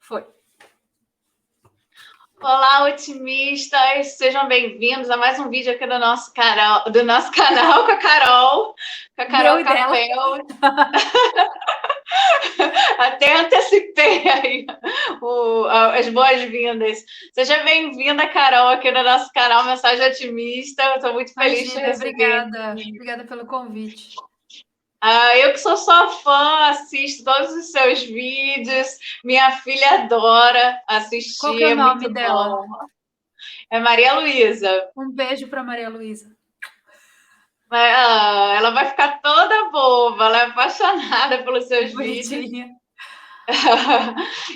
Foi. Olá, otimistas! Sejam bem-vindos a mais um vídeo aqui do nosso canal com a Carol Capel. Até antecipei aí as boas-vindas. Seja bem-vinda, Carol, aqui no nosso canal Mensagem Otimista. Eu estou muito feliz de receber. Obrigada pelo convite. Eu que sou sua fã, assisto todos os seus vídeos. Minha filha adora assistir. Qual que é o nome dela? Bom. É Maria Luísa. Um beijo para Maria Luísa. Ela vai ficar toda boba, ela é apaixonada pelos seus vídeos.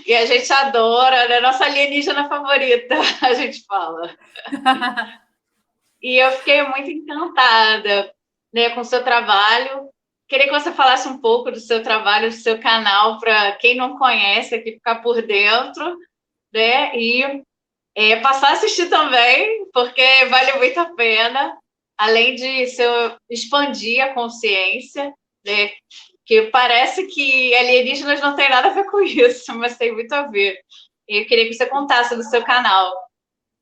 E a gente adora, ela é nossa alienígena favorita, a gente fala. E eu fiquei muito encantada, né, com o seu trabalho. Queria que você falasse um pouco do seu trabalho, do seu canal, para quem não conhece aqui ficar por dentro, né? E passar a assistir também, porque vale muito a pena. Além de expandir a consciência, né? Que parece que alienígenas não tem nada a ver com isso, mas tem muito a ver. E eu queria que você contasse do seu canal.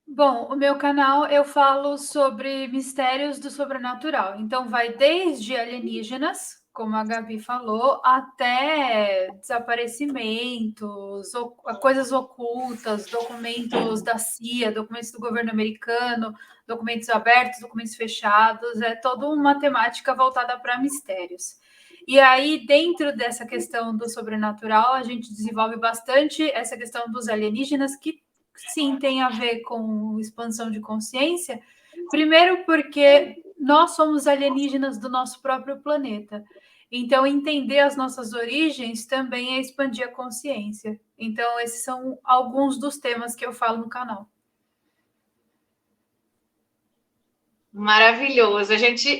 Bom, o meu canal eu falo sobre mistérios do sobrenatural. Então vai desde alienígenas, como a Gabi falou, até desaparecimentos, coisas ocultas, documentos da CIA, documentos do governo americano, documentos abertos, documentos fechados, é toda uma temática voltada para mistérios. E aí, dentro dessa questão do sobrenatural, a gente desenvolve bastante essa questão dos alienígenas, que sim tem a ver com expansão de consciência. Primeiro porque nós somos alienígenas do nosso próprio planeta. Então, entender as nossas origens também é expandir a consciência. Então, esses são alguns dos temas que eu falo no canal. Maravilhoso. A gente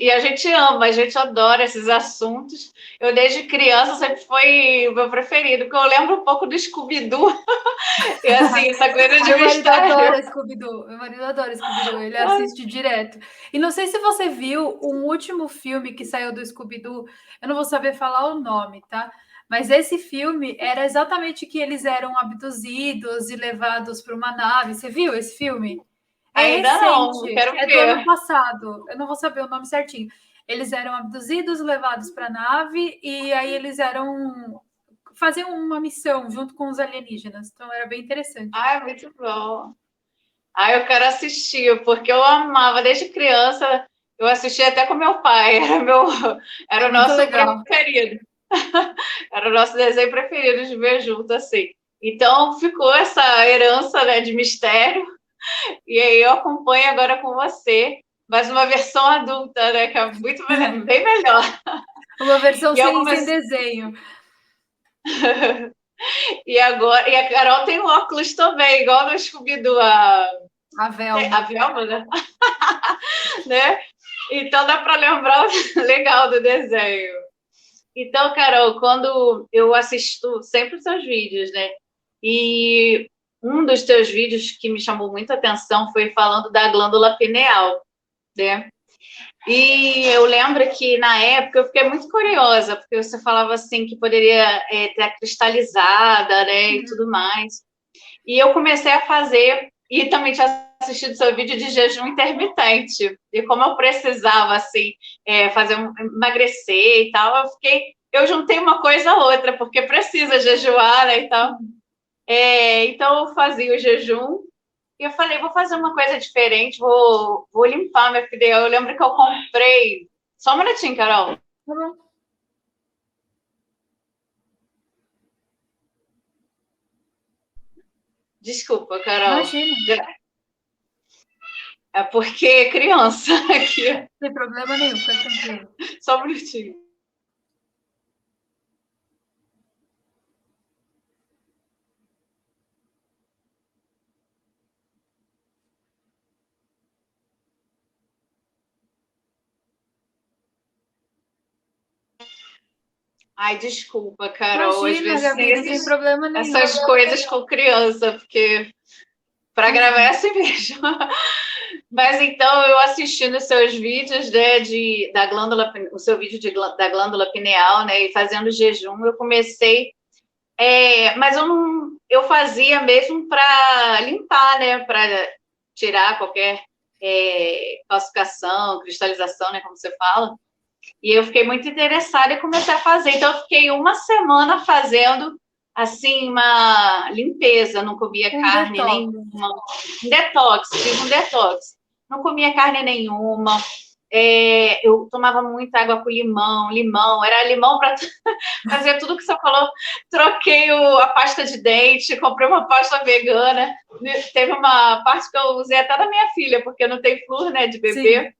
ama, a gente adora esses assuntos. Eu, desde criança, sempre foi o meu preferido, porque eu lembro um pouco do Scooby-Doo. E assim, essa coisa de mistério. Meu marido adora Scooby-Doo, ele assiste direto. E não sei se você viu um último filme que saiu do Scooby-Doo, eu não vou saber falar o nome, tá? Mas esse filme era exatamente que eles eram abduzidos e levados para uma nave. Você viu esse filme? Ainda recente, não, quero ver. do ano passado. Eu não vou saber o nome certinho. Eles eram abduzidos, levados para a nave, e aí eles faziam uma missão junto com os alienígenas. Então era bem interessante. Muito bom. Eu quero assistir, porque eu amava desde criança. Eu assistia até com meu pai, era o nosso preferido. Era o nosso desenho preferido de ver junto, assim. Então ficou essa herança, né, de mistério. E aí eu acompanho agora com você, mas uma versão adulta, né, que é muito bem melhor. Uma versão sem desenho. E a Carol tem óculos também, igual no Scooby-Doo, a Velma. A Velma, né? Né? Então dá para lembrar legal do desenho. Então, Carol, quando eu assisto sempre os seus vídeos, né? E um dos teus vídeos que me chamou muita atenção foi falando da glândula pineal, né? E eu lembro que, na época, eu fiquei muito curiosa, porque você falava assim que poderia ter cristalizada, né, e tudo mais. E eu comecei a fazer, e também tinha assistido seu vídeo de jejum intermitente. E como eu precisava, assim, emagrecer e tal, eu juntei uma coisa a outra, porque precisa jejuar, né, e tal. Então, eu fazia o jejum, e eu falei, vou fazer uma coisa diferente, vou limpar minha fidel. Eu lembro que eu comprei... Só um minutinho, Carol. Desculpa, Carol. Imagina. É porque é criança aqui. Não tem problema nenhum, fica tranquilo. Só um minutinho. Desculpa, Carol. Imagina, Gabi, não tem problema nenhum. Essas coisas com criança, porque para gravar é assim mesmo. Mas então, eu assistindo os seus vídeos, né, da glândula, o seu vídeo da glândula pineal, né, e fazendo jejum, eu comecei, mas eu eu fazia mesmo para limpar, né? Para tirar qualquer calcificação, cristalização, né? Como você fala. E eu fiquei muito interessada e comecei a fazer. Então, eu fiquei uma semana fazendo, assim, uma limpeza. Não comia carne detox. nenhuma. Um detox, fiz um detox. Não comia carne nenhuma. Eu tomava muita água com limão. Era limão para fazer tudo que você falou. Troquei a pasta de dente, comprei uma pasta vegana. Teve uma parte que eu usei até da minha filha, porque não tem flúor, né, de bebê. Sim.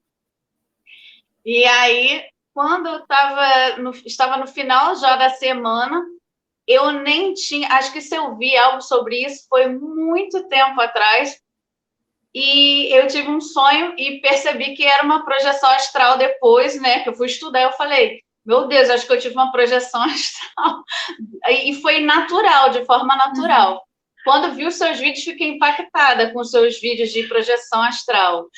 E aí, quando eu estava no final já da semana, eu nem tinha. Acho que se eu vi algo sobre isso foi muito tempo atrás. E eu tive um sonho e percebi que era uma projeção astral depois, né? Que eu fui estudar. Eu falei, meu Deus, acho que eu tive uma projeção astral. E foi natural, de forma natural. Quando vi os seus vídeos, fiquei impactada com os seus vídeos de projeção astral.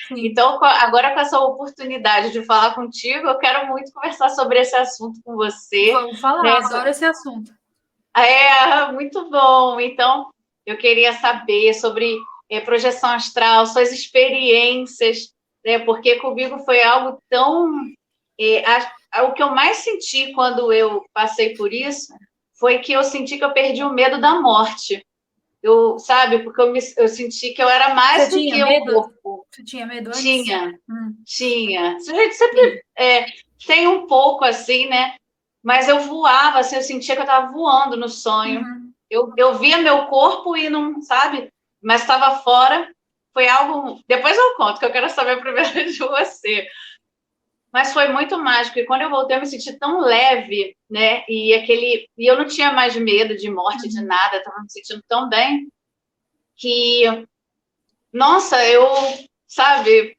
Então, agora com essa oportunidade de falar contigo, eu quero muito conversar sobre esse assunto com você. Vamos falar, adoro esse assunto. Muito bom. Então, eu queria saber sobre projeção astral, suas experiências, né? Porque comigo foi algo tão... o que eu mais senti quando eu passei por isso foi que eu senti que eu perdi o medo da morte. Sabe? Porque eu senti que eu era mais do que o corpo. Você tinha medo antes? Tinha. A gente sempre tem um pouco assim, né? Mas eu voava, assim, eu sentia que eu estava voando no sonho. Eu via meu corpo e não, sabe? Mas estava fora. Foi algo... Depois eu conto, que eu quero saber primeiro de você. Mas foi muito mágico. E quando eu voltei, eu me senti tão leve, né? E eu não tinha mais medo de morte, de nada. Estava me sentindo tão bem que... Nossa, sabe...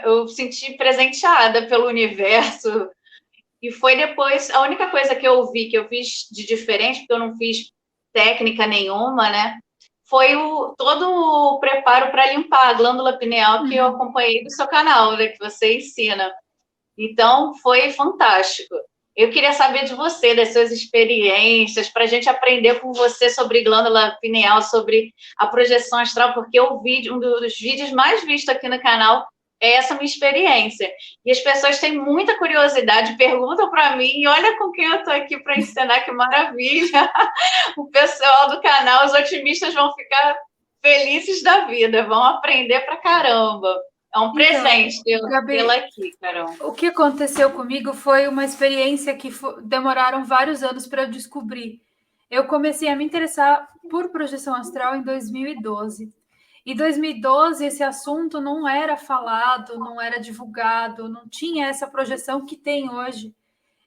Eu senti presenteada pelo universo. E foi depois... A única coisa que eu vi, que eu fiz de diferente, porque eu não fiz técnica nenhuma, né? Foi todo o preparo para limpar a glândula pineal que eu acompanhei do seu canal, né? Que você ensina. Então, foi fantástico. Eu queria saber de você, das suas experiências, para a gente aprender com você sobre glândula pineal, sobre a projeção astral, porque um dos vídeos mais vistos aqui no canal é essa minha experiência. E as pessoas têm muita curiosidade, perguntam para mim, e olha com quem eu estou aqui para ensinar, que maravilha! O pessoal do canal, os otimistas vão ficar felizes da vida, vão aprender pra caramba. É um presente tê-la aqui, Carol. O que aconteceu comigo foi uma experiência que demoraram vários anos para eu descobrir. Eu comecei a me interessar por projeção astral em 2012. Em 2012, esse assunto não era falado, não era divulgado, não tinha essa projeção que tem hoje.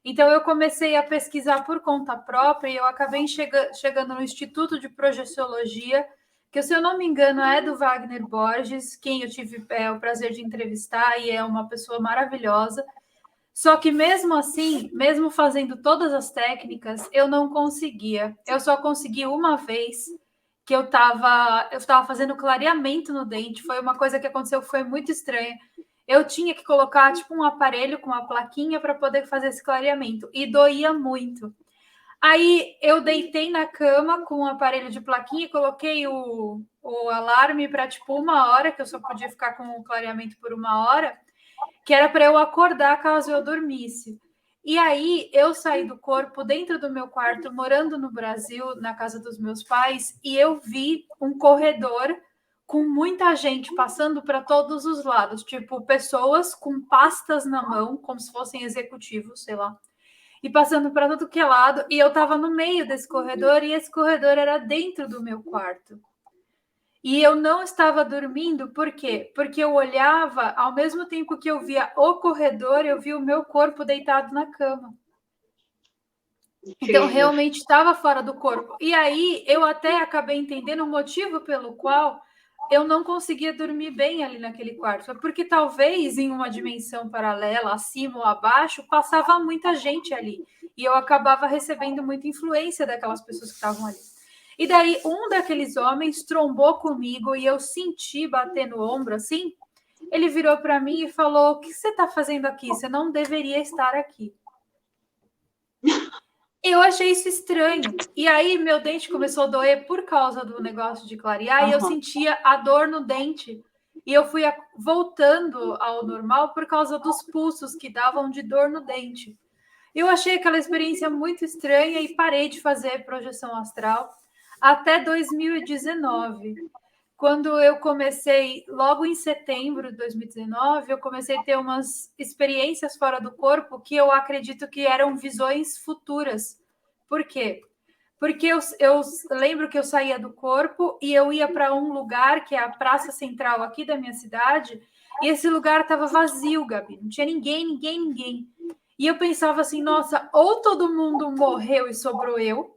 Então, eu comecei a pesquisar por conta própria e eu acabei chegando no Instituto de Projeciologia, que, se eu não me engano, é do Wagner Borges, quem eu tive o prazer de entrevistar, e é uma pessoa maravilhosa. Só que, mesmo assim, mesmo fazendo todas as técnicas, eu não conseguia. Eu só consegui uma vez, que eu estava fazendo clareamento no dente. Foi uma coisa que aconteceu, foi muito estranha. Eu tinha que colocar tipo um aparelho com uma plaquinha para poder fazer esse clareamento, e doía muito. Aí eu deitei na cama com o aparelho de plaquinha, coloquei o alarme para tipo 1 hora, que eu só podia ficar com o clareamento por 1 hora, que era para eu acordar caso eu dormisse. E aí eu saí do corpo dentro do meu quarto, morando no Brasil, na casa dos meus pais, e eu vi um corredor com muita gente passando para todos os lados, tipo pessoas com pastas na mão, como se fossem executivos, sei lá, e passando para todo que é lado, e eu estava no meio desse corredor, e esse corredor era dentro do meu quarto. E eu não estava dormindo, por quê? Porque eu olhava, ao mesmo tempo que eu via o corredor, eu via o meu corpo deitado na cama. Então, realmente estava fora do corpo. E aí, eu até acabei entendendo o motivo pelo qual eu não conseguia dormir bem ali naquele quarto. Porque talvez em uma dimensão paralela, acima ou abaixo, passava muita gente ali. E eu acabava recebendo muita influência daquelas pessoas que estavam ali. E daí, um daqueles homens trombou comigo e eu senti bater no ombro assim. Ele virou para mim e falou: "O que você está fazendo aqui? Você não deveria estar aqui." Eu achei isso estranho. E aí, meu dente começou a doer por causa do negócio de clarear, e eu sentia a dor no dente. E eu fui voltando ao normal por causa dos pulsos que davam de dor no dente. Eu achei aquela experiência muito estranha e parei de fazer projeção astral até 2019. Quando eu comecei, logo em setembro de 2019, eu comecei a ter umas experiências fora do corpo que eu acredito que eram visões futuras. Por quê? Porque eu lembro que eu saía do corpo e eu ia para um lugar que é a praça central aqui da minha cidade, e esse lugar estava vazio, Gabi. Não tinha ninguém. E eu pensava assim, nossa, ou todo mundo morreu e sobrou eu,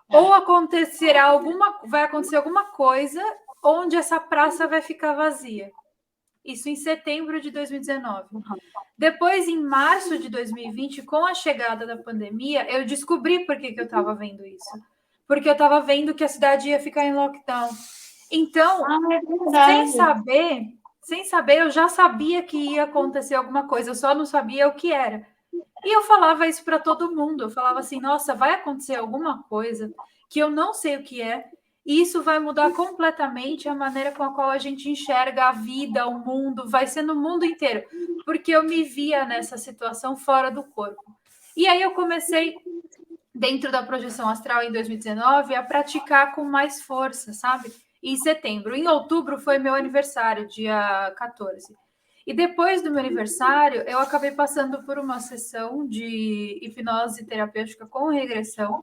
ou vai acontecer alguma coisa onde essa praça vai ficar vazia. Isso em setembro de 2019. Depois, em março de 2020, com a chegada da pandemia, eu descobri por que eu estava vendo isso. Porque eu estava vendo que a cidade ia ficar em lockdown. Então, sem saber, eu já sabia que ia acontecer alguma coisa, eu só não sabia o que era. E eu falava isso para todo mundo. Eu falava assim: nossa, vai acontecer alguma coisa que eu não sei o que é, e isso vai mudar completamente a maneira com a qual a gente enxerga a vida, o mundo, vai ser no mundo inteiro, porque eu me via nessa situação fora do corpo. E aí eu comecei, dentro da projeção astral em 2019, a praticar com mais força, sabe? Em setembro. Em outubro foi meu aniversário, dia 14. E depois do meu aniversário, eu acabei passando por uma sessão de hipnose terapêutica com regressão.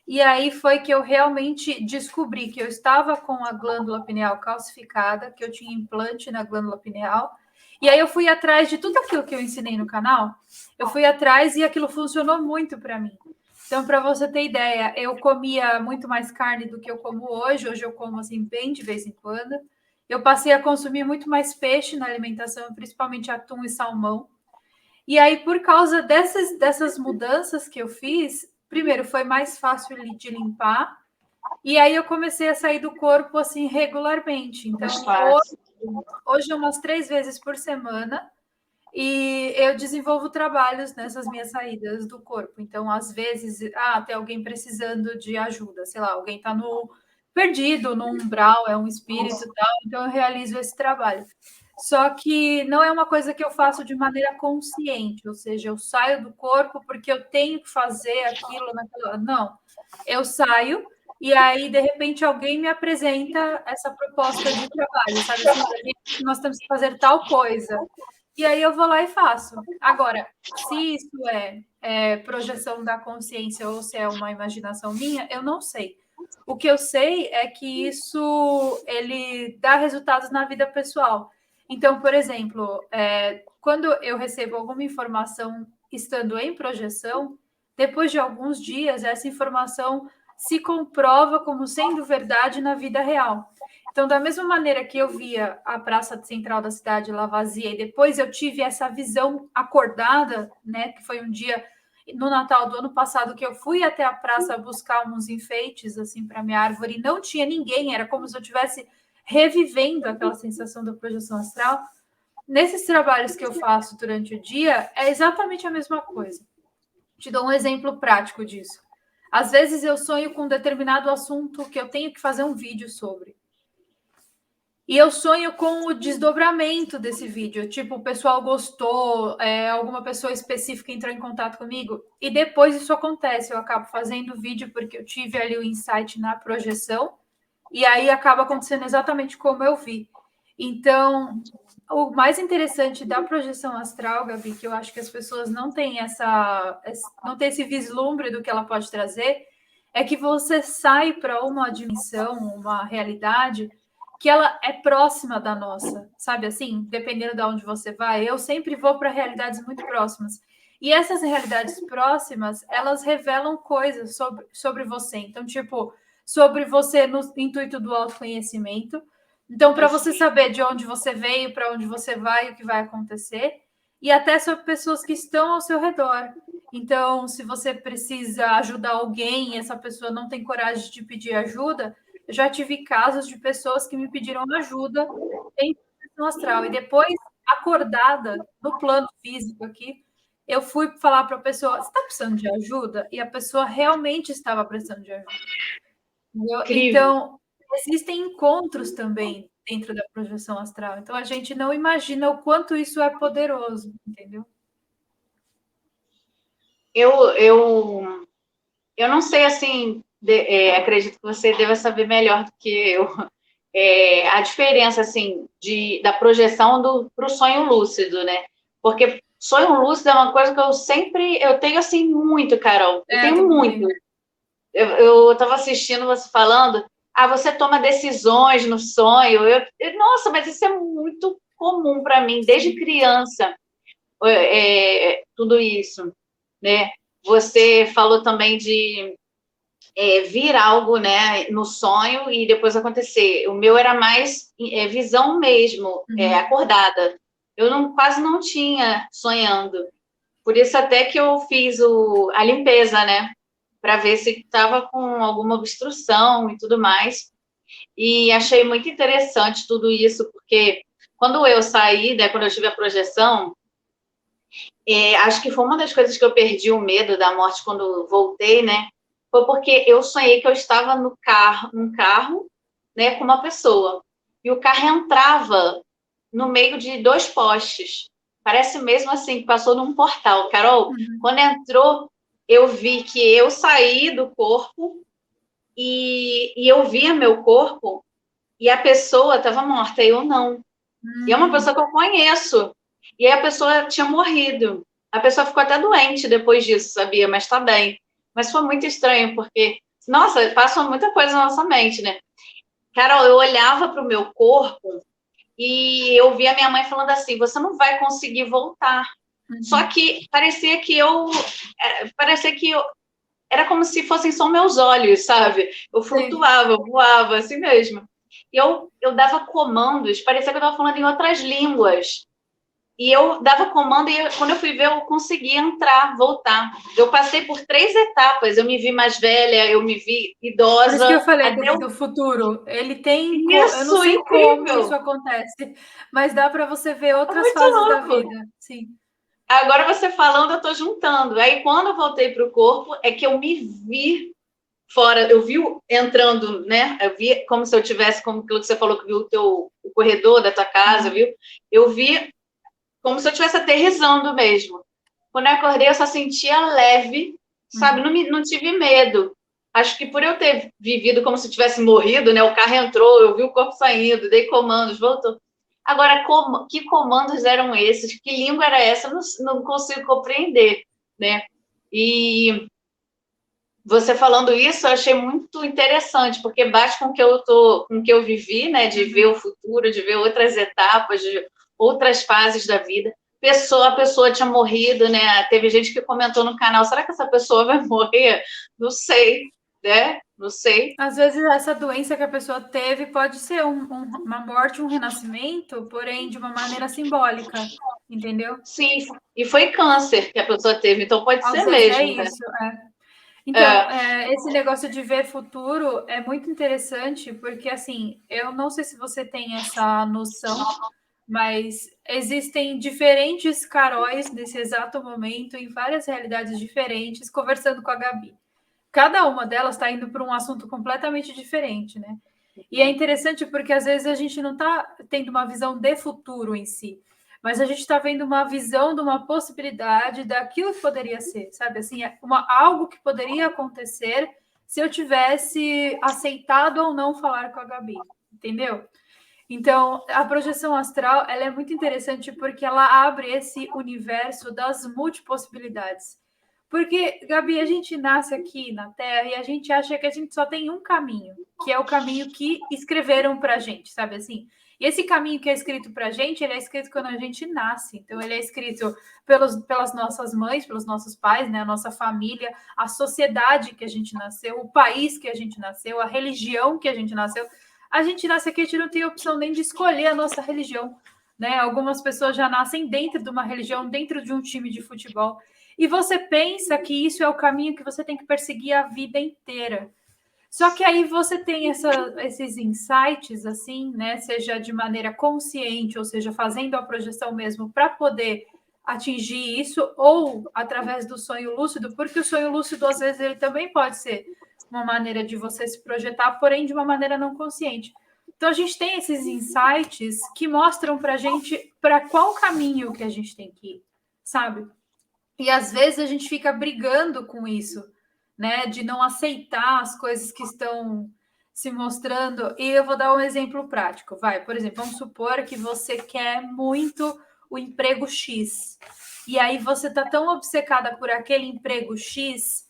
E aí foi que eu realmente descobri que eu estava com a glândula pineal calcificada, que eu tinha implante na glândula pineal. E aí eu fui atrás de tudo aquilo que eu ensinei no canal. Eu fui atrás e aquilo funcionou muito para mim. Então, para você ter ideia, eu comia muito mais carne do que eu como hoje. Hoje eu como assim bem de vez em quando. Eu passei a consumir muito mais peixe na alimentação, principalmente atum e salmão. E aí, por causa dessas mudanças que eu fiz, primeiro foi mais fácil de limpar. E aí eu comecei a sair do corpo assim regularmente. Então, hoje é umas 3 vezes por semana. E eu desenvolvo trabalhos nessas minhas saídas do corpo. Então, às vezes, tem alguém precisando de ajuda, sei lá, alguém está perdido no umbral, é um espírito e tal, então eu realizo esse trabalho. Só que não é uma coisa que eu faço de maneira consciente, ou seja, eu saio do corpo porque eu tenho que fazer aquilo naquela. Não, eu saio e aí, de repente, alguém me apresenta essa proposta de trabalho, sabe assim, nós temos que fazer tal coisa. E aí eu vou lá e faço. Agora, se isso é projeção da consciência ou se é uma imaginação minha, eu não sei. O que eu sei é que isso ele dá resultados na vida pessoal. Então, por exemplo, quando eu recebo alguma informação estando em projeção, depois de alguns dias, essa informação se comprova como sendo verdade na vida real. Então, da mesma maneira que eu via a praça central da cidade lá vazia e depois eu tive essa visão acordada, né, que foi um dia no Natal do ano passado que eu fui até a praça buscar uns enfeites assim para minha árvore e não tinha ninguém, era como se eu estivesse revivendo aquela sensação da projeção astral. Nesses trabalhos que eu faço durante o dia, é exatamente a mesma coisa. Te dou um exemplo prático disso. Às vezes eu sonho com um determinado assunto que eu tenho que fazer um vídeo sobre. E eu sonho com o desdobramento desse vídeo. Tipo, o pessoal gostou, alguma pessoa específica entrou em contato comigo. E depois isso acontece. Eu acabo fazendo o vídeo porque eu tive ali o insight na projeção. E aí acaba acontecendo exatamente como eu vi. Então, o mais interessante da projeção astral, Gabi, que eu acho que as pessoas não têm não têm esse vislumbre do que ela pode trazer, é que você sai para uma dimensão, uma realidade que ela é próxima da nossa, sabe assim? Dependendo de onde você vai, eu sempre vou para realidades muito próximas. E essas realidades próximas, elas revelam coisas sobre você. Então, tipo, sobre você no intuito do autoconhecimento. Então, para você saber de onde você veio, para onde você vai, o que vai acontecer, e até sobre pessoas que estão ao seu redor. Então, se você precisa ajudar alguém e essa pessoa não tem coragem de pedir ajuda, eu já tive casos de pessoas que me pediram ajuda em projeção astral e depois, acordada no plano físico aqui, eu fui falar para a pessoa, você está precisando de ajuda? E a pessoa realmente estava precisando de ajuda. Entendeu? Incrível. Então, existem encontros também dentro da projeção astral. Então, a gente não imagina o quanto isso é poderoso, entendeu? Eu não sei, assim, acredito que você deva saber melhor do que eu, a diferença, assim, da projeção para o sonho lúcido, né? Porque sonho lúcido é uma coisa que eu tenho, assim, muito, Carol. Eu Eu tenho também muito. tenho. Eu estava assistindo você falando, você toma decisões no sonho. Nossa, mas isso é muito comum para mim, desde criança, tudo isso, né? Você falou também de vir algo, né, no sonho e depois acontecer. O meu era mais visão mesmo, acordada. Eu quase não tinha sonhando. Por isso até que eu fiz a limpeza, né, para ver se estava com alguma obstrução e tudo mais. E achei muito interessante tudo isso, porque quando eu saí, né, quando eu tive a projeção, acho que foi uma das coisas que eu perdi o medo da morte quando voltei, né? Foi porque eu sonhei que eu estava num carro, né, com uma pessoa. E o carro entrava no meio de dois postes. Parece mesmo assim, que passou num portal. Carol, quando entrou, eu vi que eu saí do corpo e eu via meu corpo e a pessoa estava morta, eu não. E é uma pessoa que eu conheço. E aí a pessoa tinha morrido. A pessoa ficou até doente depois disso, sabia? Mas tá bem. Mas foi muito estranho, porque, nossa, passa muita coisa na nossa mente, né? Carol, eu olhava para o meu corpo e eu via minha mãe falando assim: você não vai conseguir voltar. Só que parecia que eu, era como se fossem só meus olhos, sabe? Eu Sim. flutuava, eu voava, assim mesmo. E eu dava comandos, parecia que eu estava falando em outras línguas. E eu dava comando e quando eu fui ver, eu conseguia entrar, voltar. Eu passei por 3 etapas. Eu me vi mais velha, eu me vi Por isso que eu idosa, falei até do futuro. Ele tem, eu não isso, sei como isso incrível. acontece, mas dá para você ver É outras muito fases da louco. vida. Sim. Agora você falando, eu estou juntando. Aí quando eu voltei para o corpo, é que eu me vi fora, eu vi entrando, né? Eu vi como se eu tivesse, como aquilo que você falou, que viu o corredor da tua casa, viu? Eu vi como se eu estivesse aterrissando mesmo. Quando eu acordei, eu só sentia leve, sabe? Não tive medo. Acho que por eu ter vivido como se tivesse morrido, né? O carro entrou, eu vi o corpo saindo, dei comandos, voltou. Agora, que comandos eram esses? Que língua era essa? Eu não consigo compreender, né? E você falando isso, eu achei muito interessante, porque bate com com o que eu vivi, né? De ver o futuro, de ver outras etapas, de outras fases da vida. A pessoa tinha morrido, né? Teve gente que comentou no canal: será que essa pessoa vai morrer? Não sei, né? Não sei. Às vezes essa doença que a pessoa teve pode ser uma morte, um renascimento, porém de uma maneira simbólica, entendeu? Sim, e foi câncer que a pessoa teve, então pode Às ser vezes é mesmo, né? isso. Então, É, esse negócio de ver futuro é muito interessante, porque assim, eu não sei se você tem essa noção, mas existem diferentes Caróis nesse exato momento, em várias realidades diferentes, conversando com a Gabi. Cada uma delas está indo para um assunto completamente diferente, né? E é interessante porque às vezes a gente não está tendo uma visão de futuro em si, mas a gente está vendo uma visão de uma possibilidade daquilo que poderia ser, sabe? Assim, algo que poderia acontecer se eu tivesse aceitado ou não falar com a Gabi, entendeu? Então, a projeção astral ela é muito interessante porque ela abre esse universo das multipossibilidades. Porque, Gabi, a gente nasce aqui na Terra e a gente acha que a gente só tem um caminho, que é o caminho que escreveram para a gente, sabe assim? E esse caminho que é escrito para a gente, ele é escrito quando a gente nasce. Então, ele é escrito pelas nossas mães, pelos nossos pais, né? A nossa família, a sociedade que a gente nasceu, o país que a gente nasceu, a religião que a gente nasceu. A gente nasce aqui, a gente não tem opção nem de escolher a nossa religião, né? Algumas pessoas já nascem dentro de uma religião, dentro de um time de futebol. E você pensa que isso é o caminho que você tem que perseguir a vida inteira. Só que aí você tem esses insights, assim, né? Seja de maneira consciente, ou seja, fazendo a projeção mesmo, para poder atingir isso, ou através do sonho lúcido, porque o sonho lúcido, às vezes, ele também pode ser uma maneira de você se projetar, porém de uma maneira não consciente. Então, a gente tem esses insights que mostram para a gente para qual caminho que a gente tem que ir, sabe? E às vezes a gente fica brigando com isso, né? De não aceitar as coisas que estão se mostrando. E eu vou dar um exemplo prático. Vai, por exemplo, vamos supor que você quer muito o emprego X. E aí você está tão obcecada por aquele emprego X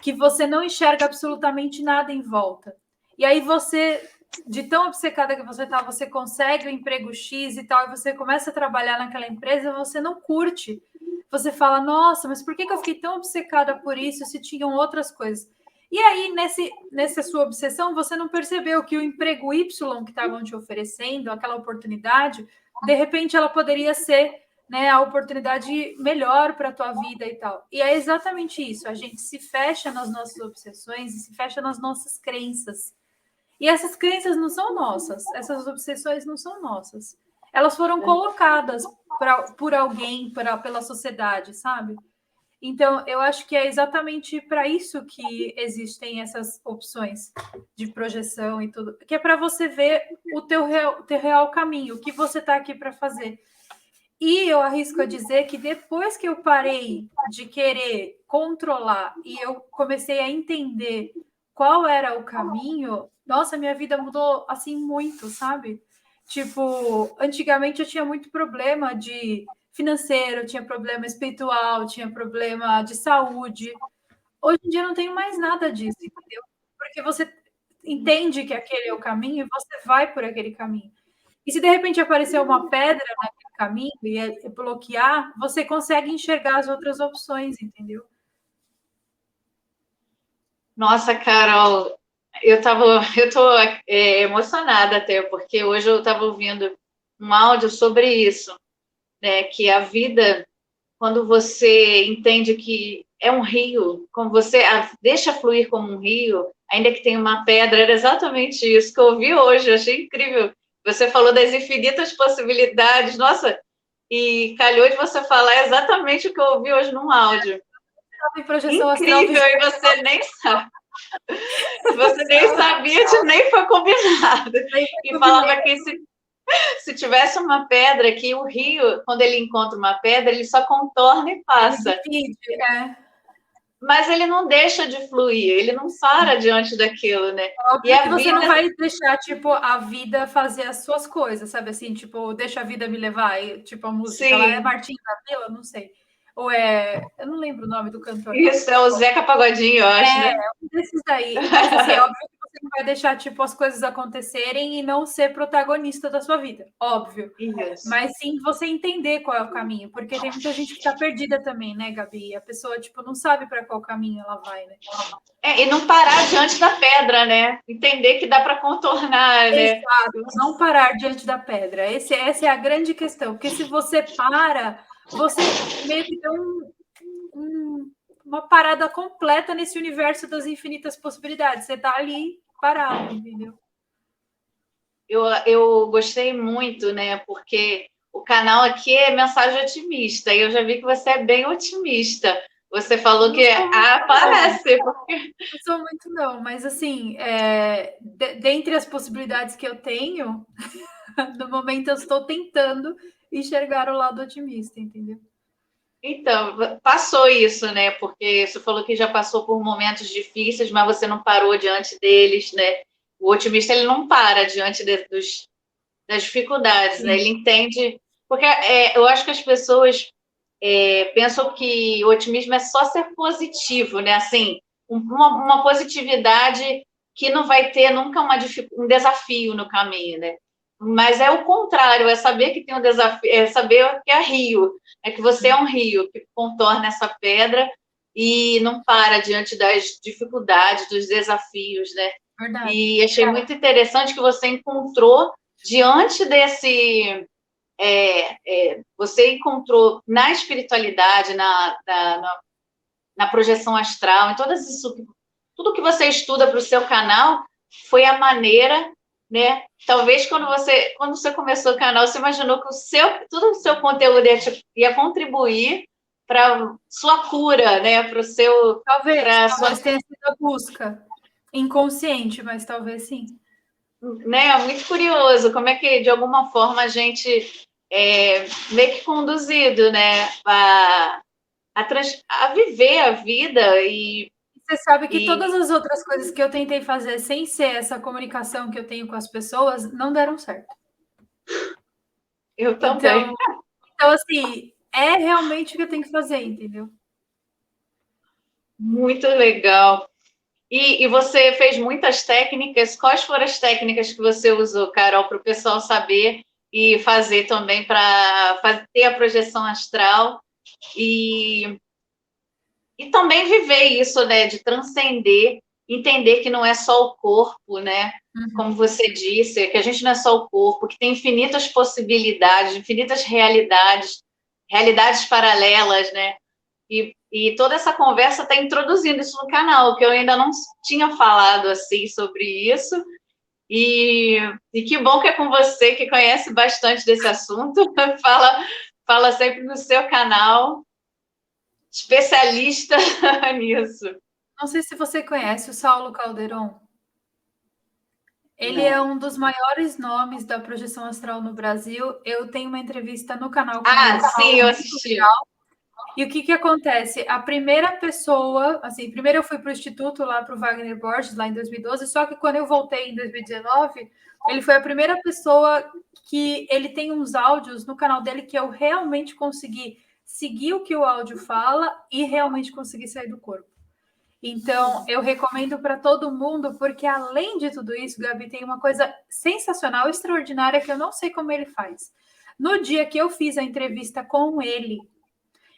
que você não enxerga absolutamente nada em volta. E aí você, de tão obcecada que você está, você consegue o emprego X e tal, e você começa a trabalhar naquela empresa, você não curte. Você fala, nossa, mas por que eu fiquei tão obcecada por isso se tinham outras coisas? E aí, nessa sua obsessão, você não percebeu que o emprego Y que estavam te oferecendo, aquela oportunidade, de repente ela poderia ser, né, a oportunidade melhor para a tua vida e tal. E é exatamente isso, a gente se fecha nas nossas obsessões e se fecha nas nossas crenças. E essas crenças não são nossas, essas obsessões não são nossas. Elas foram colocadas por alguém, pela sociedade, sabe? Então, eu acho que é exatamente para isso que existem essas opções de projeção e tudo, que é para você ver o teu real caminho, o que você está aqui para fazer. E eu arrisco a dizer que depois que eu parei de querer controlar e eu comecei a entender qual era o caminho, nossa, minha vida mudou assim muito, sabe? Tipo, antigamente eu tinha muito problema de financeiro, tinha problema espiritual, tinha problema de saúde. Hoje em dia eu não tenho mais nada disso, entendeu? Porque você entende que aquele é o caminho e você vai por aquele caminho. E se de repente aparecer uma pedra naquele caminho e bloquear, você consegue enxergar as outras opções, entendeu? Nossa, Carol, eu tô emocionada até, porque hoje eu estava ouvindo um áudio sobre isso, né? Que a vida, quando você entende que é um rio, como você deixa fluir como um rio, ainda que tenha uma pedra, era exatamente isso que eu ouvi hoje, eu achei incrível. Você falou das infinitas possibilidades, nossa, e calhou de você falar exatamente o que eu ouvi hoje num áudio. Em projeção astral Incrível, e você nem sabe. Você nem sabia, nem foi combinado. E falava que se tivesse uma pedra, que o rio, quando ele encontra uma pedra, ele só contorna e passa. Ele divide, Mas ele não deixa de fluir, ele não para diante daquilo, né? Óbvio E a que você vida... não vai deixar, tipo, a vida fazer as suas coisas, sabe assim? Tipo, deixa a vida me levar. E, tipo, a música lá é Sim. Martinho da Vila, não sei. Ou é... Eu não lembro o nome do cantor. Isso, é o Zeca Pagodinho, eu acho, né? Um desses daí. Mas, assim, é óbvio que você não vai deixar, tipo, as coisas acontecerem e não ser protagonista da sua vida. Óbvio. Isso. Mas sim você entender qual é o caminho. Porque tem muita gente que tá perdida também, né, Gabi? A pessoa, tipo, não sabe para qual caminho ela vai, né? E não parar diante da pedra, né? Entender que dá para contornar, né? Exato, não parar diante da pedra. Essa é a grande questão. Porque se você para, você meio que tem uma parada completa nesse universo das infinitas possibilidades. Você está ali parado, entendeu? Eu gostei muito, né? Porque o canal aqui é mensagem otimista, e eu já vi que você é bem otimista. Você falou que parece. Não sou muito, não, mas assim, dentre as possibilidades que eu tenho, no momento eu estou tentando enxergar o lado otimista, entendeu? Então, passou isso, né? Porque você falou que já passou por momentos difíceis, mas você não parou diante deles, né? O otimista, ele não para diante das dificuldades, né? Ele entende... Porque eu acho que as pessoas pensam que o otimismo é só ser positivo, né? Assim, uma positividade que não vai ter nunca um desafio no caminho, né? Mas é o contrário, é saber que tem um desafio, é saber que é rio, é que você é um rio que contorna essa pedra e não para diante das dificuldades, dos desafios, né? Verdade. E achei muito interessante que você encontrou diante desse... você encontrou na espiritualidade, na projeção astral, em tudo que você estuda para o seu canal, foi a maneira né? Talvez quando você começou o canal, você imaginou que todo o seu conteúdo ia contribuir para sua cura, né? Para o seu, Talvez tenha sido a busca inconsciente, mas talvez sim. né? É muito curioso como é que de alguma forma a gente meio que conduzido, né? A viver a vida Você sabe que todas as outras coisas que eu tentei fazer sem ser essa comunicação que eu tenho com as pessoas não deram certo. Eu também. Então, assim, é realmente o que eu tenho que fazer, entendeu? Muito legal. E você fez muitas técnicas. Quais foram as técnicas que você usou, Carol, para o pessoal saber e fazer também para ter a projeção astral e também viver isso, né? De transcender, entender que não é só o corpo, né? Como você disse, que a gente não é só o corpo, que tem infinitas possibilidades, infinitas realidades, realidades paralelas, né? E toda essa conversa está introduzindo isso no canal, que eu ainda não tinha falado assim sobre isso. E que bom que é com você, que conhece bastante desse assunto, fala sempre no seu canal, especialista nisso. Não sei se você conhece o Saulo Calderon. Ele Não. é um dos maiores nomes da projeção astral no Brasil. Eu tenho uma entrevista no canal com Ah, ele. sim, eu assisti. E o que que acontece? A primeira pessoa, assim, primeiro eu fui para o Instituto, lá para o Wagner Borges, lá em 2012, só que quando eu voltei em 2019, ele foi a primeira pessoa que ele tem uns áudios no canal dele que eu realmente consegui seguir o que o áudio fala e realmente consegui sair do corpo. Então, eu recomendo para todo mundo, porque além de tudo isso, Gabi, tem uma coisa sensacional, extraordinária, que eu não sei como ele faz. No dia que eu fiz a entrevista com ele,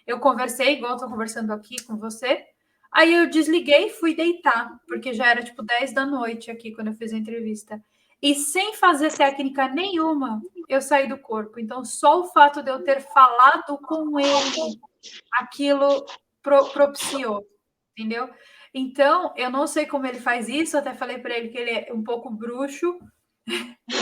eu conversei, igual estou conversando aqui com você. Aí eu desliguei e fui deitar, porque já era tipo 10 da noite aqui quando eu fiz a entrevista. E sem fazer técnica nenhuma, eu saí do corpo. Então, só o fato de eu ter falado com ele, aquilo propiciou, entendeu? Então, eu não sei como ele faz isso, até falei para ele que ele é um pouco bruxo,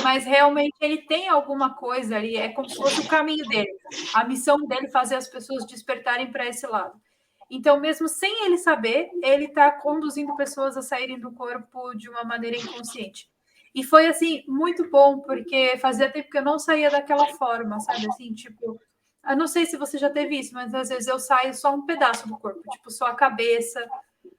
mas realmente ele tem alguma coisa ali, é como se fosse o caminho dele, a missão dele fazer as pessoas despertarem para esse lado. Então, mesmo sem ele saber, ele está conduzindo pessoas a saírem do corpo de uma maneira inconsciente. E foi assim muito bom, porque fazia tempo que eu não saía daquela forma, sabe? Assim, tipo, eu não sei se você já teve isso, mas às vezes eu saio só um pedaço do corpo, tipo, só a cabeça,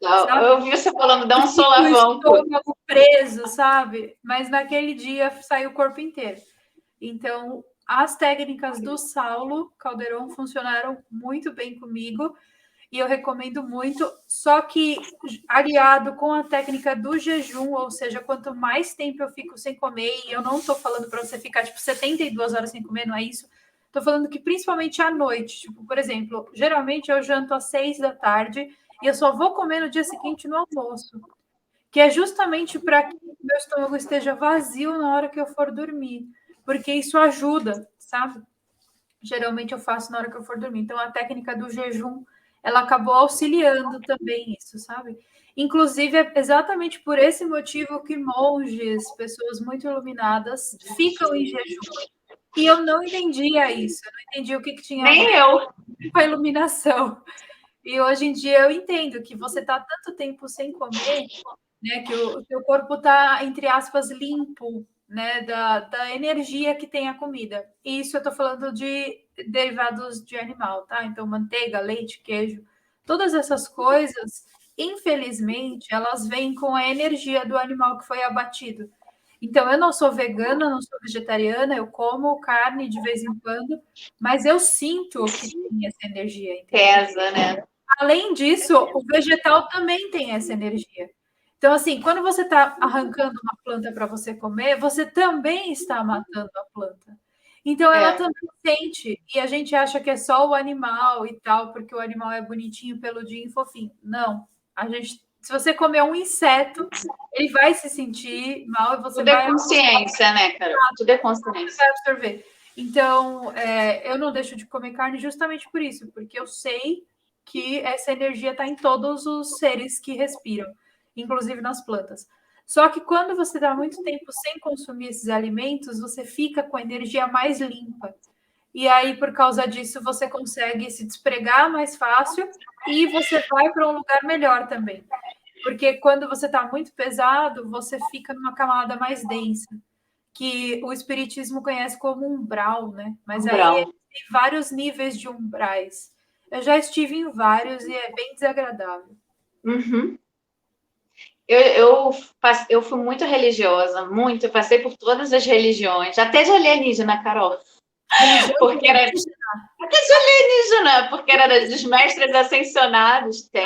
sabe? Eu vi você falando, dá um Fica o solavanco. estômago preso, sabe? Mas naquele dia saiu o corpo inteiro. Então, as técnicas do Saulo Calderon funcionaram muito bem comigo e eu recomendo muito. Só que, aliado com a técnica do jejum, ou seja, quanto mais tempo eu fico sem comer, e eu não estou falando para você ficar tipo 72 horas sem comer, não é isso. Estou falando que principalmente à noite, tipo, por exemplo, geralmente eu janto às 6 da tarde e eu só vou comer no dia seguinte no almoço, que é justamente para que o meu estômago esteja vazio na hora que eu for dormir, porque isso ajuda, sabe? Geralmente eu faço na hora que eu for dormir. Então a técnica do jejum, ela acabou auxiliando também isso, sabe? Inclusive é exatamente por esse motivo que monges, pessoas muito iluminadas, ficam em jejum. E eu não entendia isso, eu não entendia o que tinha a Nem ver eu. com a iluminação. E hoje em dia eu entendo que você está tanto tempo sem comer, né, que o teu corpo está, entre aspas, limpo, né, da energia que tem a comida. E isso eu estou falando de derivados de animal, tá? Então, manteiga, leite, queijo, todas essas coisas, infelizmente, elas vêm com a energia do animal que foi abatido. Então, eu não sou vegana, não sou vegetariana, eu como carne de vez em quando, mas eu sinto que tem essa energia, entendeu? Pesa, né? Além disso, o vegetal também tem essa energia. Então, assim, quando você está arrancando uma planta para você comer, você também está matando a planta. Então, ela também sente. E a gente acha que é só o animal e tal, porque o animal é bonitinho, peludinho e fofinho. Não. Se você comer um inseto, ele vai se sentir mal e você Tudo é vai consciência, né, Carol? Tudo é consciência. absorver. Então, eu não deixo de comer carne justamente por isso, porque eu sei que essa energia está em todos os seres que respiram, inclusive nas plantas. Só que quando você está muito tempo sem consumir esses alimentos, você fica com a energia mais limpa. E aí, por causa disso, você consegue se despregar mais fácil e você vai para um lugar melhor também. Porque quando você está muito pesado, você fica numa camada mais densa, que o espiritismo conhece como umbral, né? Mas aí Umbral. tem vários níveis de umbrais. Eu já estive em vários e é bem desagradável. Uhum. Eu fui muito religiosa, muito. Eu passei por todas as religiões, até de alienígena, Carol. Religião Porque era até de alienígena, porque era dos mestres ascensionados, tem.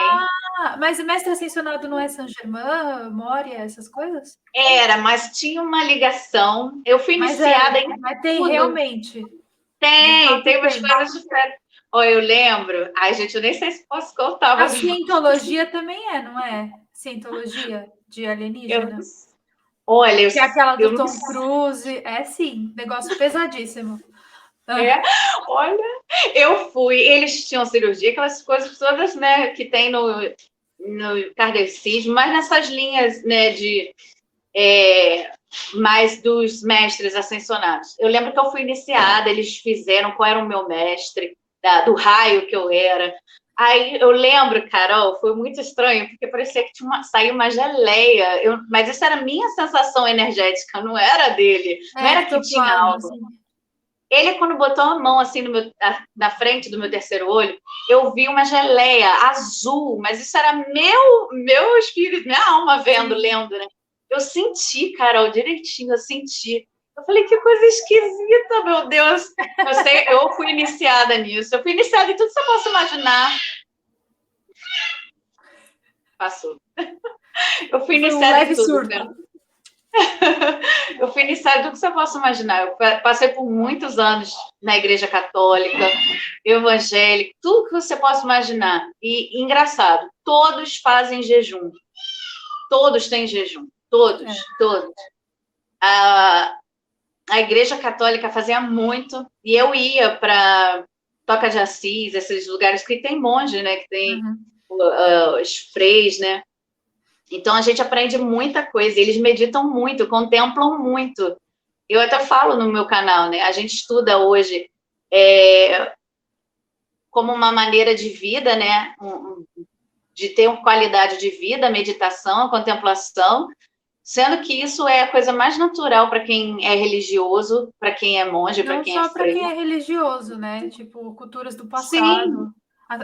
mas o mestre ascensionado não é Saint-Germain, Moria, essas coisas? Era, mas tinha uma ligação. Eu fui iniciada em Mas tem tudo. realmente. De Tem fato, umas tem. coisas diferentes. Oh, eu lembro. Ai, gente, eu nem sei se posso contar, A mas cientologia também é, não é? Cientologia de eu, alienígena. olha, Que é aquela eu do não Tom Cruise. É sim, negócio pesadíssimo. é, olha, eu fui. Eles tinham cirurgia, aquelas coisas todas, né, que tem no kardecismo, mas nessas linhas, né, de mais dos mestres ascensionados. Eu lembro que eu fui iniciada, eles fizeram qual era o meu mestre, do raio que eu era. Aí eu lembro, Carol, foi muito estranho, porque parecia que saiu uma geleia, mas isso era a minha sensação energética, não era dele, não era que tinha Ectoplasma, algo. assim. Ele, quando botou a mão assim na frente do meu terceiro olho, eu vi uma geleia azul, mas isso era meu espírito, minha alma vendo, lendo, né? Eu senti, Carol, direitinho, eu senti. Eu falei, que coisa esquisita, meu Deus. Eu fui iniciada nisso. Eu fui iniciada em tudo que você possa imaginar. Passou. Eu fui Foi um iniciada em leve tudo, surto. cara. Eu fui iniciada em tudo que você possa imaginar. Eu passei por muitos anos na Igreja Católica, evangélica, tudo que você possa imaginar. E engraçado, todos fazem jejum. Todos têm jejum. Todos. A Igreja Católica fazia muito, e eu ia para Toca de Assis, esses lugares que tem monge, né? Que tem os freis, né? Então a gente aprende muita coisa, eles meditam muito, contemplam muito. Eu até falo no meu canal, né? A gente estuda hoje como uma maneira de vida, né? De ter uma qualidade de vida, a meditação, a contemplação, sendo que isso é a coisa mais natural para quem é religioso, para quem é monge, para Não quem é só para quem freio. é religioso, né? Tipo, culturas do Sim, passado.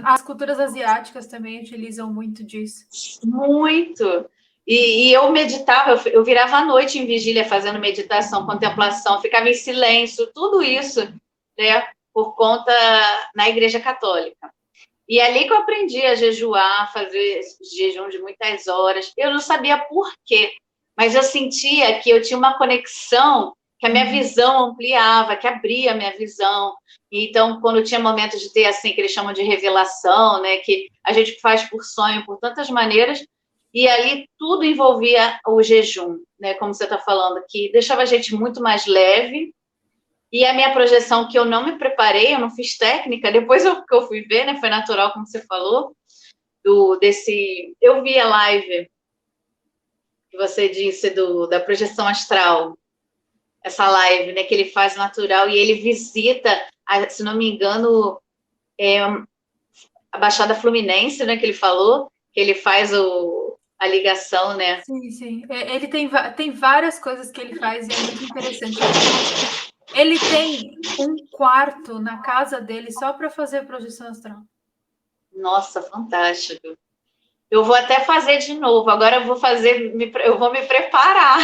As culturas asiáticas também utilizam muito disso. muito. E eu meditava, eu virava à noite em vigília fazendo meditação, contemplação, ficava em silêncio, tudo isso, né, por conta na Igreja Católica. E ali que eu aprendi a jejuar, fazer jejum de muitas horas. Eu não sabia por quê, mas eu sentia que eu tinha uma conexão, que a minha visão ampliava, que abria a minha visão. Então, quando tinha momentos de ter, assim, que eles chamam de revelação, né, que a gente faz por sonho, por tantas maneiras, e ali tudo envolvia o jejum, né, como você está falando, que deixava a gente muito mais leve. E a minha projeção, que eu não me preparei, eu não fiz técnica, depois que eu fui ver, né, foi natural, como você falou, eu vi a live que você disse da projeção astral, essa live, né, que ele faz natural, e ele visita, se não me engano, a Baixada Fluminense, né, que ele falou, que ele faz a ligação, né? Sim, sim. Ele tem várias coisas que ele faz e é muito interessante. Ele tem um quarto na casa dele só para fazer projeção astral. Nossa, fantástico. Eu vou até fazer de novo. Agora eu vou me preparar.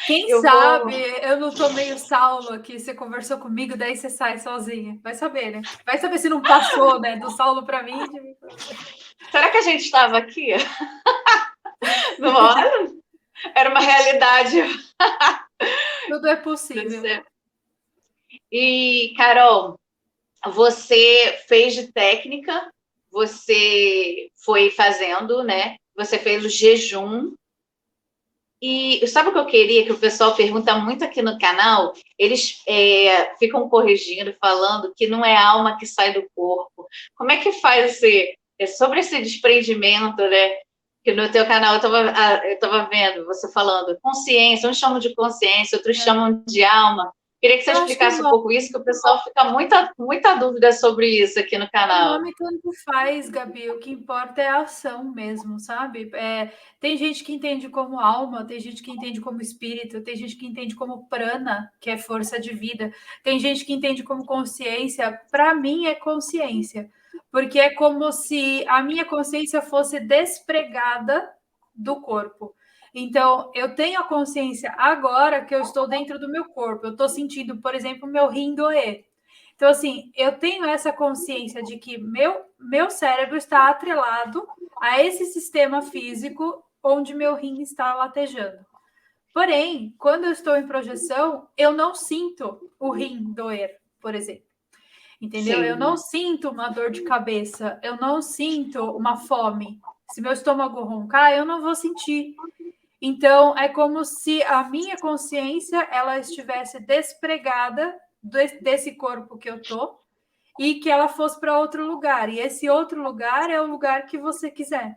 Quem Eu sabe vou. eu não tô meio Saulo aqui, você conversou comigo, daí você sai sozinha. Vai saber, né? Vai saber se não passou, né? Do Saulo para mim. Será que a gente estava aqui? Não, olha, era uma realidade. Tudo é possível. E, Carol, você fez de técnica, você foi fazendo, né? Você fez o jejum. E sabe o que eu queria? Que o pessoal pergunta muito aqui no canal, eles ficam corrigindo, falando que não é a alma que sai do corpo. Como é que faz sobre esse desprendimento, né? que no teu canal eu tava vendo você falando consciência, uns chamam de consciência, outros chamam de alma. Queria que você Eu acho que explicasse um pouco isso, que o pessoal fica muita dúvida sobre isso aqui no o canal. nome tanto faz, Gabi. O que importa é a ação mesmo, sabe? Tem gente que entende como alma, tem gente que entende como espírito, tem gente que entende como prana, que é força de vida, tem gente que entende como consciência. Para mim, é consciência, porque é como se a minha consciência fosse despregada do corpo. Então, eu tenho a consciência agora que eu estou dentro do meu corpo. Eu estou sentindo, por exemplo, meu rim doer. Então, assim, eu tenho essa consciência de que meu cérebro está atrelado a esse sistema físico onde meu rim está latejando. Porém, quando eu estou em projeção, eu não sinto o rim doer, por exemplo. Entendeu? Sim. Eu não sinto uma dor de cabeça, eu não sinto uma fome. Se meu estômago roncar, eu não vou sentir. Então, é como se a minha consciência ela estivesse despregada desse corpo que eu tô e que ela fosse para outro lugar. E esse outro lugar é o lugar que você quiser.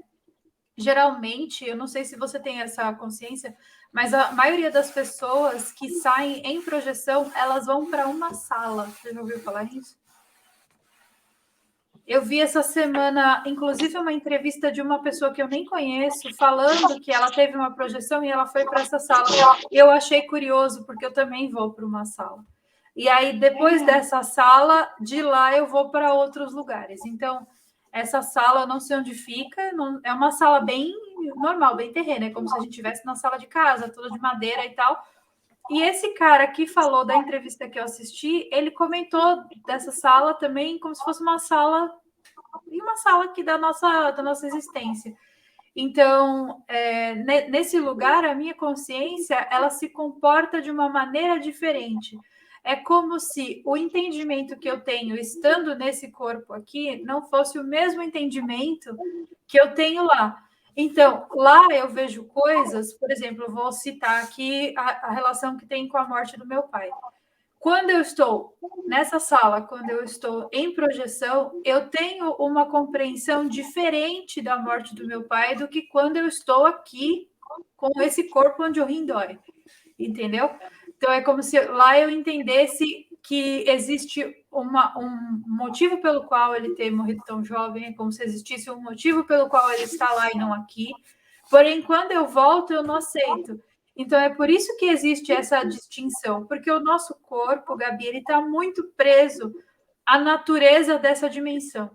Geralmente, eu não sei se você tem essa consciência, mas a maioria das pessoas que saem em projeção, elas vão para uma sala. Você já ouviu falar nisso? Eu vi essa semana, inclusive, uma entrevista de uma pessoa que eu nem conheço, falando que ela teve uma projeção e ela foi para essa sala. Eu achei curioso, porque eu também vou para uma sala. E aí, depois dessa sala, de lá eu vou para outros lugares. Então, essa sala, eu não sei onde fica, é uma sala bem normal, bem terrena, é como se a gente estivesse na sala de casa, toda de madeira e tal. E esse cara que falou da entrevista que eu assisti, ele comentou dessa sala também como se fosse uma sala aqui da nossa existência. Então, nesse lugar, a minha consciência, ela se comporta de uma maneira diferente. É como se o entendimento que eu tenho estando nesse corpo aqui não fosse o mesmo entendimento que eu tenho lá. Então, lá eu vejo coisas, por exemplo, eu vou citar aqui a relação que tem com a morte do meu pai. Quando eu estou nessa sala, quando eu estou em projeção, eu tenho uma compreensão diferente da morte do meu pai do que quando eu estou aqui com esse corpo onde o rim dói, entendeu? Então é como se lá eu entendesse que existe um motivo pelo qual ele ter morrido tão jovem, é como se existisse um motivo pelo qual ele está lá e não aqui. Porém, quando eu volto, eu não aceito. Então, é por isso que existe essa distinção, porque o nosso corpo, Gabi, ele está muito preso à natureza dessa dimensão.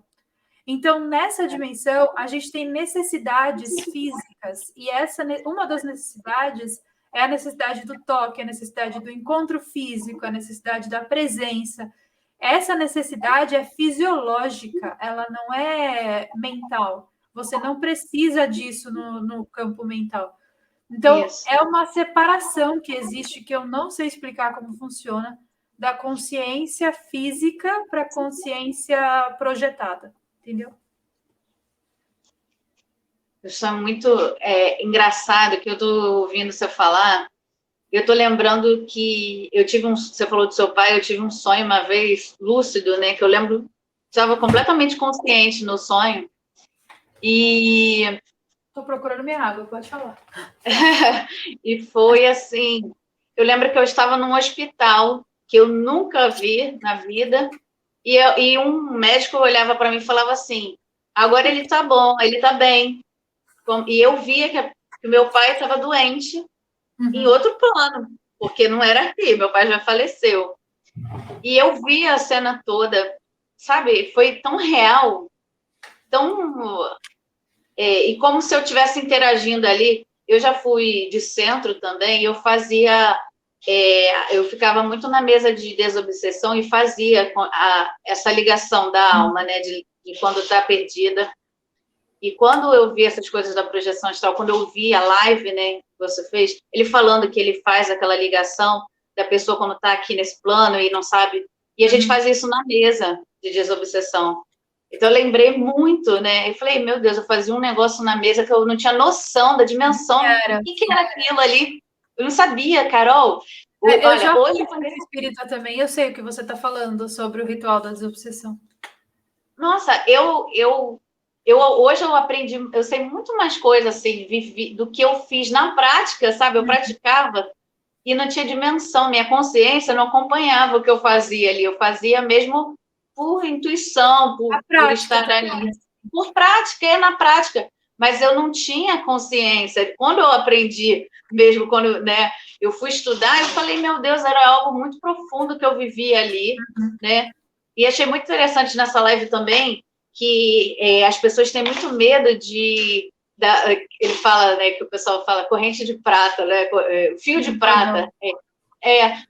Então, nessa dimensão, a gente tem necessidades físicas, e uma das necessidades é a necessidade do toque, a necessidade do encontro físico, a necessidade da presença. Essa necessidade é fisiológica, ela não é mental. Você não precisa disso no campo mental. Então, Isso. é uma separação que existe, que eu não sei explicar como funciona, da consciência física para a consciência projetada, entendeu? Isso é muito engraçado que eu estou ouvindo você falar. Eu estou lembrando que você falou do seu pai, eu tive um sonho uma vez, lúcido, né? Que eu lembro, estava completamente consciente no sonho. E Estou procurando minha água, pode falar. e foi assim, eu lembro que eu estava num hospital que eu nunca vi na vida, e um médico olhava para mim e falava assim, agora ele está bom, ele está bem. E eu via que meu pai estava doente em outro plano, porque não era aqui, meu pai já faleceu. E eu vi a cena toda, sabe? Foi tão real, tão... e como se eu estivesse interagindo ali. Eu já fui de centro também, eu fazia... eu ficava muito na mesa de desobsessão e fazia essa ligação da alma, né? De quando está perdida. E quando eu vi essas coisas da projeção astral, quando eu vi a live, né, que você fez, ele falando que ele faz aquela ligação da pessoa quando está aqui nesse plano e não sabe, e a gente faz isso na mesa de desobsessão. Então eu lembrei muito, né? Eu falei, meu Deus, eu fazia um negócio na mesa que eu não tinha noção da dimensão. O que era aquilo ali? Eu não sabia, Carol. Eu já hoje fui espírita também, eu sei o que você está falando sobre o ritual da desobsessão. Nossa, eu hoje eu aprendi, eu sei muito mais coisas assim, do que eu fiz na prática, sabe? Eu praticava e não tinha dimensão, minha consciência não acompanhava o que eu fazia ali, eu fazia mesmo por intuição, por estar ali, por prática, é na prática, mas eu não tinha consciência. Quando eu aprendi, mesmo quando, né, eu fui estudar, eu falei, meu Deus, era algo muito profundo que eu vivia ali, né? E achei muito interessante nessa live também que as pessoas têm muito medo ele fala, né, que o pessoal fala corrente de prata, né, fio de prata,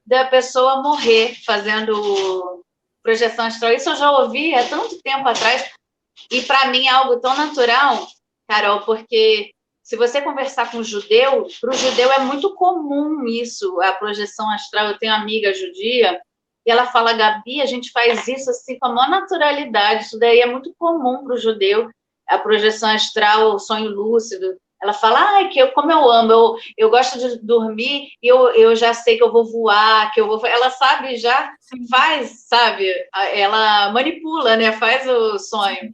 da pessoa morrer fazendo projeção astral. Isso eu já ouvi há tanto tempo atrás, e para mim é algo tão natural, Carol, porque se você conversar com um judeu, para o judeu é muito comum isso, a projeção astral. Eu tenho uma amiga judia, e ela fala, Gabi, a gente faz isso assim com a maior naturalidade, isso daí é muito comum para o judeu, a projeção astral, o sonho lúcido. Ela fala, como eu amo, eu gosto de dormir e eu já sei que eu vou voar, que eu vou. Ela sabe, já faz, sabe? Ela manipula, né? Faz o sonho.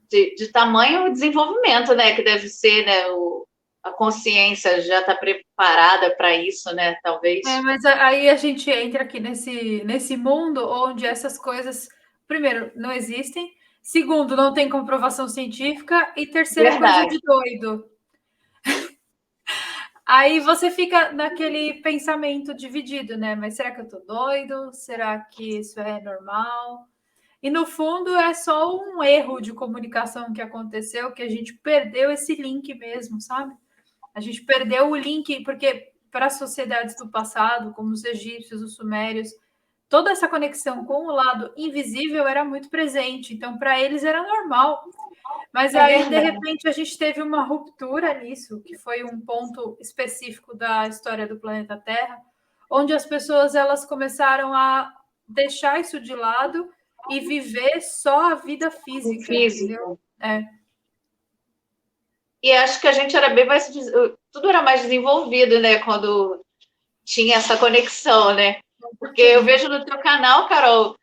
De tamanho desenvolvimento, né? Que deve ser, né? A consciência já está preparada para isso, né? Talvez. Mas aí a gente entra aqui nesse mundo onde essas coisas, primeiro, não existem, segundo, não tem comprovação científica, e terceiro, é coisa de doido. Aí você fica naquele pensamento dividido, né? Mas será que eu tô doido? Será que isso é normal? E no fundo é só um erro de comunicação que aconteceu, que a gente perdeu esse link mesmo, sabe? A gente perdeu o link, porque para as sociedades do passado, como os egípcios, os sumérios, toda essa conexão com o lado invisível era muito presente. Então, para eles era normal. Mas aí, de repente, a gente teve uma ruptura nisso, que foi um ponto específico da história do planeta Terra, onde as pessoas elas começaram a deixar isso de lado e viver só a vida física, entendeu? E acho que a gente era bem mais... Tudo era mais desenvolvido, né? Quando tinha essa conexão, né? Porque eu vejo no teu canal, Carol,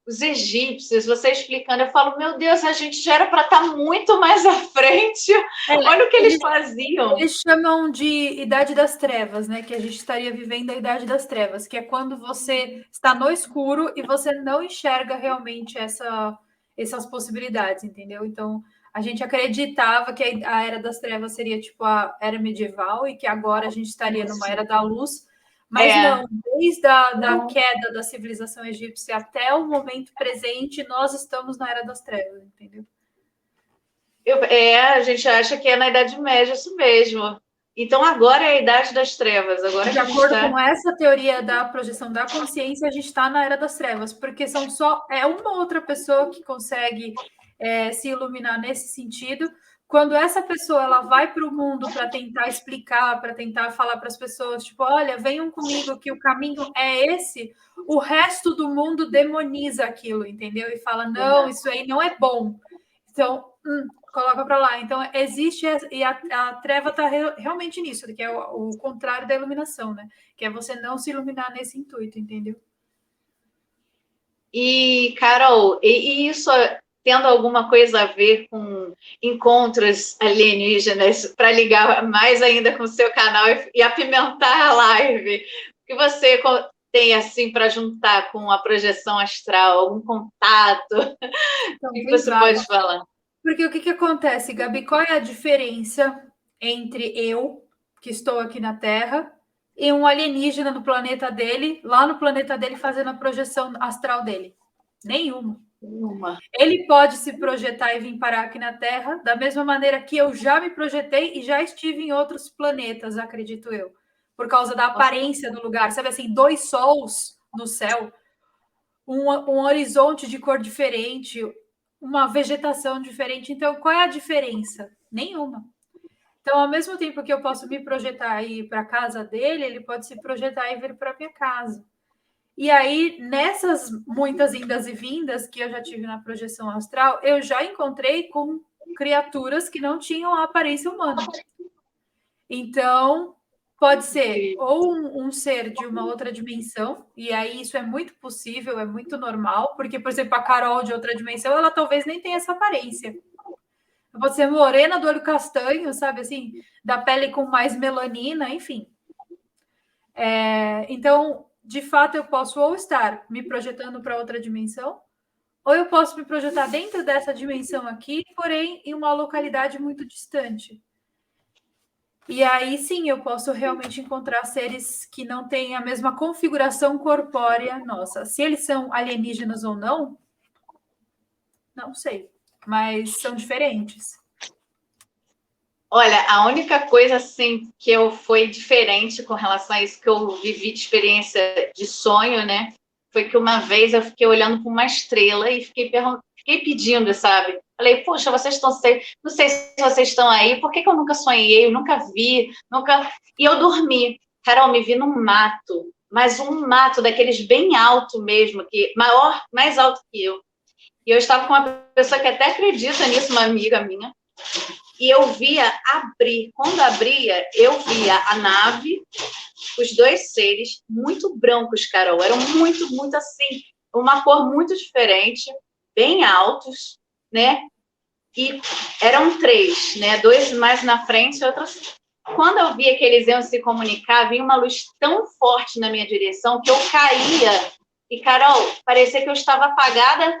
os egípcios, você explicando, eu falo, meu Deus, a gente já era para estar muito mais à frente. Olha o que eles faziam. Eles chamam de Idade das Trevas, né? Que a gente estaria vivendo a Idade das Trevas, que é quando você está no escuro e você não enxerga realmente essas possibilidades, entendeu? Então, a gente acreditava que a Era das Trevas seria tipo a Era Medieval e que agora a gente estaria numa Era da Luz, mas não, desde a queda da civilização egípcia até o momento presente, nós estamos na Era das Trevas, entendeu? A gente acha que é na Idade Média, isso mesmo. Então, agora é a Idade das Trevas. Agora de acordo com essa teoria da projeção da consciência, a gente está na Era das Trevas, porque são só uma outra pessoa que consegue se iluminar nesse sentido. Quando essa pessoa ela vai para o mundo para tentar explicar, para tentar falar para as pessoas, tipo, olha, venham comigo que o caminho é esse, o resto do mundo demoniza aquilo, entendeu? E fala, não, isso aí não é bom. Então, coloca para lá. Então, existe, e a treva está realmente nisso, que é o contrário da iluminação, né? Que é você não se iluminar nesse intuito, entendeu? E, Carol, e isso tendo alguma coisa a ver com encontros alienígenas, para ligar mais ainda com o seu canal e apimentar a live, o que você tem assim para juntar com a projeção astral, algum contato? Então, o que você pode falar? Porque o que acontece, Gabi? Qual é a diferença entre eu, que estou aqui na Terra, e um alienígena no planeta dele, lá no planeta dele, fazendo a projeção astral dele? Nenhuma. Ele pode se projetar e vir parar aqui na Terra, da mesma maneira que eu já me projetei e já estive em outros planetas, acredito eu, por causa da aparência do lugar. Sabe assim, 2 sols no céu, um horizonte de cor diferente, uma vegetação diferente. Então, qual é a diferença? Nenhuma. Então, ao mesmo tempo que eu posso me projetar e ir para a casa dele, ele pode se projetar e vir para a minha casa. E aí, nessas muitas indas e vindas que eu já tive na projeção astral, eu já encontrei com criaturas que não tinham a aparência humana. Então, Pode ser ou um ser de uma outra dimensão, e aí isso é muito possível, é muito normal, porque, por exemplo, a Carol de outra dimensão, ela talvez nem tenha essa aparência. Pode ser morena, do olho castanho, sabe assim, da pele com mais melanina, enfim. Então, de fato, eu posso ou estar me projetando para outra dimensão, ou eu posso me projetar dentro dessa dimensão aqui, porém em uma localidade muito distante. E aí sim eu posso realmente encontrar seres que não têm a mesma configuração corpórea nossa. Se eles são alienígenas ou não, não sei, mas são diferentes. Olha, a única coisa assim que eu foi diferente com relação a isso que eu vivi de experiência de sonho, né? Foi que uma vez eu fiquei olhando para uma estrela e fiquei pedindo, sabe? Falei, poxa, vocês estão, não sei se vocês estão aí, por que eu nunca sonhei, eu nunca vi, nunca. E eu dormi. Carol, me vi num mato, mas um mato daqueles bem alto mesmo, que maior, mais alto que eu. E eu estava com uma pessoa que até acredita nisso, uma amiga minha. E eu via abrir. Quando abria, eu via a nave, os dois seres, muito brancos, Carol. Eram muito, muito assim, uma cor muito diferente, bem altos, né? E eram três, né? Dois mais na frente e outros. Quando eu via que eles iam se comunicar, vinha uma luz tão forte na minha direção que eu caía. E, Carol, parecia que eu estava apagada,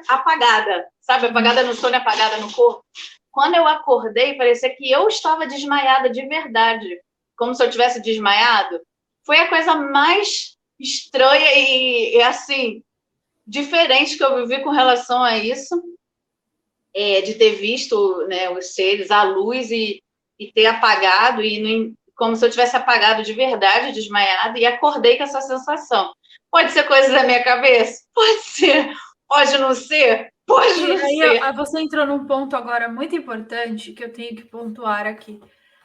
sabe? Apagada no sono, apagada no corpo. Quando eu acordei, parecia que eu estava desmaiada de verdade, como se eu tivesse desmaiado. Foi a coisa mais estranha e assim, diferente que eu vivi com relação a isso, de ter visto, né, os seres, a luz e ter apagado, como se eu tivesse apagado de verdade, desmaiado, e acordei com essa sensação. Pode ser coisa da minha cabeça? Pode ser. Pode não ser? Pode não ser. Aí você entrou num ponto agora muito importante que eu tenho que pontuar aqui.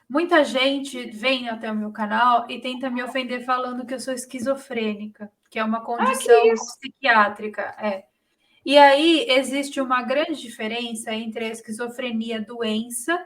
Muita gente vem até o meu canal e tenta me ofender falando que eu sou esquizofrênica, que é uma condição psiquiátrica. E aí existe uma grande diferença entre a esquizofrenia doença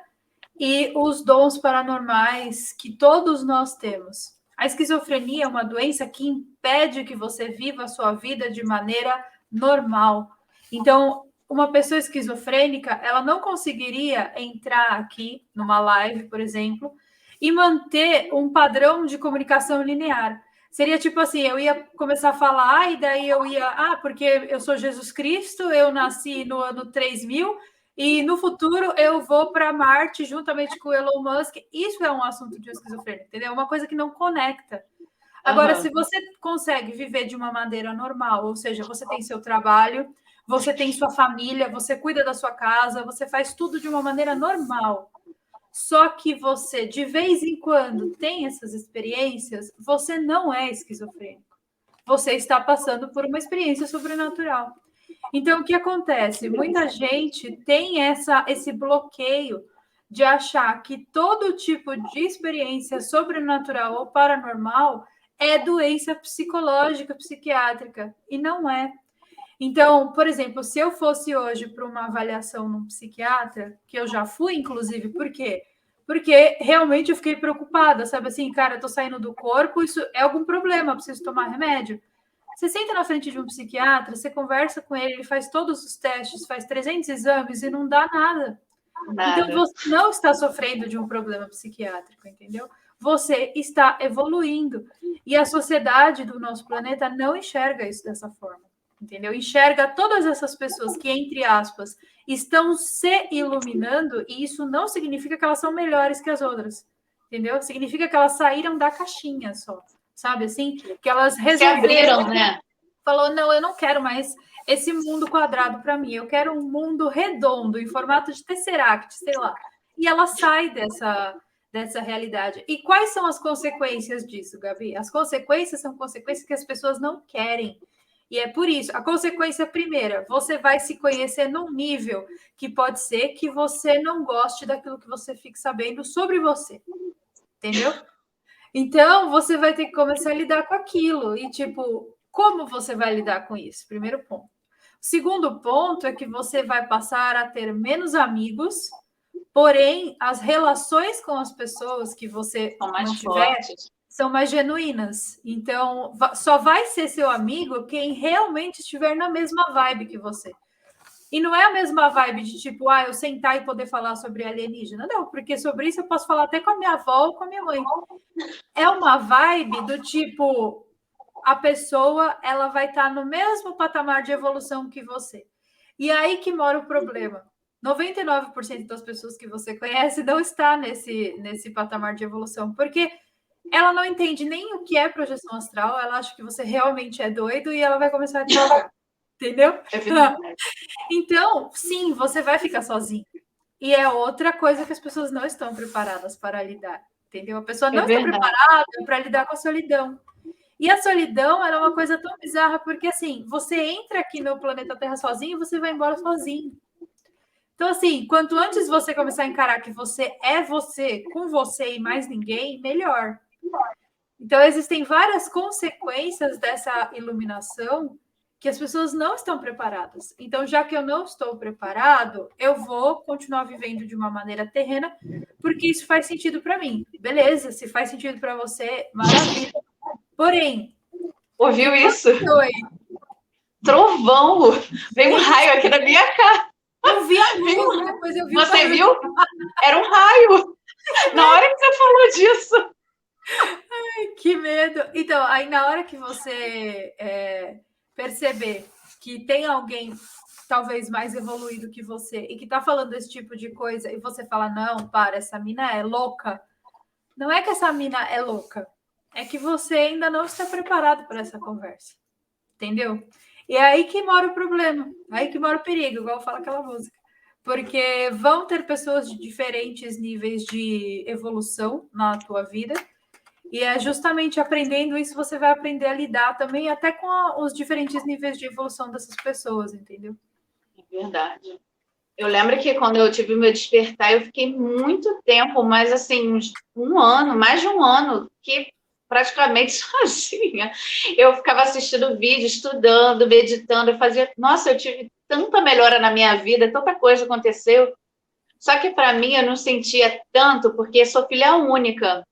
e os dons paranormais que todos nós temos. A esquizofrenia é uma doença que impede que você viva a sua vida de maneira normal. Então, uma pessoa esquizofrênica, ela não conseguiria entrar aqui numa live, por exemplo, e manter um padrão de comunicação linear. Seria tipo assim, eu ia começar a falar e daí eu ia, porque eu sou Jesus Cristo, eu nasci no ano 3000 e no futuro eu vou para Marte juntamente com o Elon Musk. Isso é um assunto de esquizofrenia, entendeu? É uma coisa que não conecta. Agora, se você consegue viver de uma maneira normal, ou seja, você tem seu trabalho, você tem sua família, você cuida da sua casa, você faz tudo de uma maneira normal. Só que você, de vez em quando, tem essas experiências, você não é esquizofrênico. Você está passando por uma experiência sobrenatural. Então, o que acontece? Muita gente tem esse bloqueio de achar que todo tipo de experiência sobrenatural ou paranormal é doença psicológica, psiquiátrica, e não é. Então, por exemplo, se eu fosse hoje para uma avaliação num psiquiatra, que eu já fui, inclusive, por quê? Porque realmente eu fiquei preocupada, sabe assim, cara, eu tô saindo do corpo, isso é algum problema, preciso tomar remédio. Você senta na frente de um psiquiatra, você conversa com ele, ele faz todos os testes, faz 300 exames e não dá nada. Então, você não está sofrendo de um problema psiquiátrico, entendeu? Você está evoluindo. E a sociedade do nosso planeta não enxerga isso dessa forma, entendeu? Enxerga todas essas pessoas que, entre aspas, estão se iluminando, e isso não significa que elas são melhores que as outras, entendeu? Significa que elas saíram da caixinha só, sabe assim? Que elas resolveram... Se abriram, né? Falou, não, eu não quero mais esse mundo quadrado para mim, eu quero um mundo redondo, em formato de tesseract, sei lá. E ela sai dessa realidade. E quais são as consequências disso, Gabi? As consequências são consequências que as pessoas não querem. E é por isso, a consequência primeira, você vai se conhecer num nível que pode ser que você não goste daquilo que você fique sabendo sobre você. Entendeu? Então, você vai ter que começar a lidar com aquilo. E, tipo, como você vai lidar com isso? Primeiro ponto. O segundo ponto é que você vai passar a ter menos amigos, porém, as relações com as pessoas que você são mais mantiver fortes. são mais genuínas. Então, só vai ser seu amigo quem realmente estiver na mesma vibe que você. E não é a mesma vibe de tipo, eu sentar e poder falar sobre alienígena. Não, porque sobre isso eu posso falar até com a minha avó ou com a minha mãe. É uma vibe do tipo, a pessoa ela vai estar no mesmo patamar de evolução que você. E aí que mora o problema. 99% das pessoas que você conhece não está nesse patamar de evolução, porque ela não entende nem o que é projeção astral, ela acha que você realmente é doido e ela vai começar a te julgar. Entendeu? Então, sim, você vai ficar sozinho. E é outra coisa que as pessoas não estão preparadas para lidar. Entendeu? A pessoa não está preparada para lidar com a solidão. E a solidão era uma coisa tão bizarra, porque assim, você entra aqui no planeta Terra sozinho e você vai embora sozinho. Então, assim, quanto antes você começar a encarar que você é você, com você e mais ninguém, melhor. Então, existem várias consequências dessa iluminação que as pessoas não estão preparadas. Então, já que eu não estou preparado, eu vou continuar vivendo de uma maneira terrena, porque isso faz sentido para mim. Beleza, se faz sentido para você, maravilha. Porém, ouviu isso? Trovão! Veio um raio aqui na minha cara. Eu vi a luz, depois eu vi o Você viu? Era um raio. Na hora que você falou disso. Ai, que medo. Então, aí na hora que você perceber que tem alguém talvez mais evoluído que você e que tá falando esse tipo de coisa e você fala, não, para, essa mina é louca. Não é que essa mina é louca, é que você ainda não está preparado para essa conversa. Entendeu? E é aí que mora o problema, aí que mora o perigo, igual fala aquela música. Porque vão ter pessoas de diferentes níveis de evolução na tua vida, e é justamente aprendendo isso você vai aprender a lidar também até com os diferentes níveis de evolução dessas pessoas, entendeu? É verdade. Eu lembro que quando eu tive o meu despertar, eu fiquei muito tempo, mas assim, mais de um ano, que praticamente sozinha. Eu ficava assistindo vídeo, estudando, meditando, eu fazia... Nossa, eu tive tanta melhora na minha vida, tanta coisa aconteceu. Só que para mim eu não sentia tanto, porque sou filha única.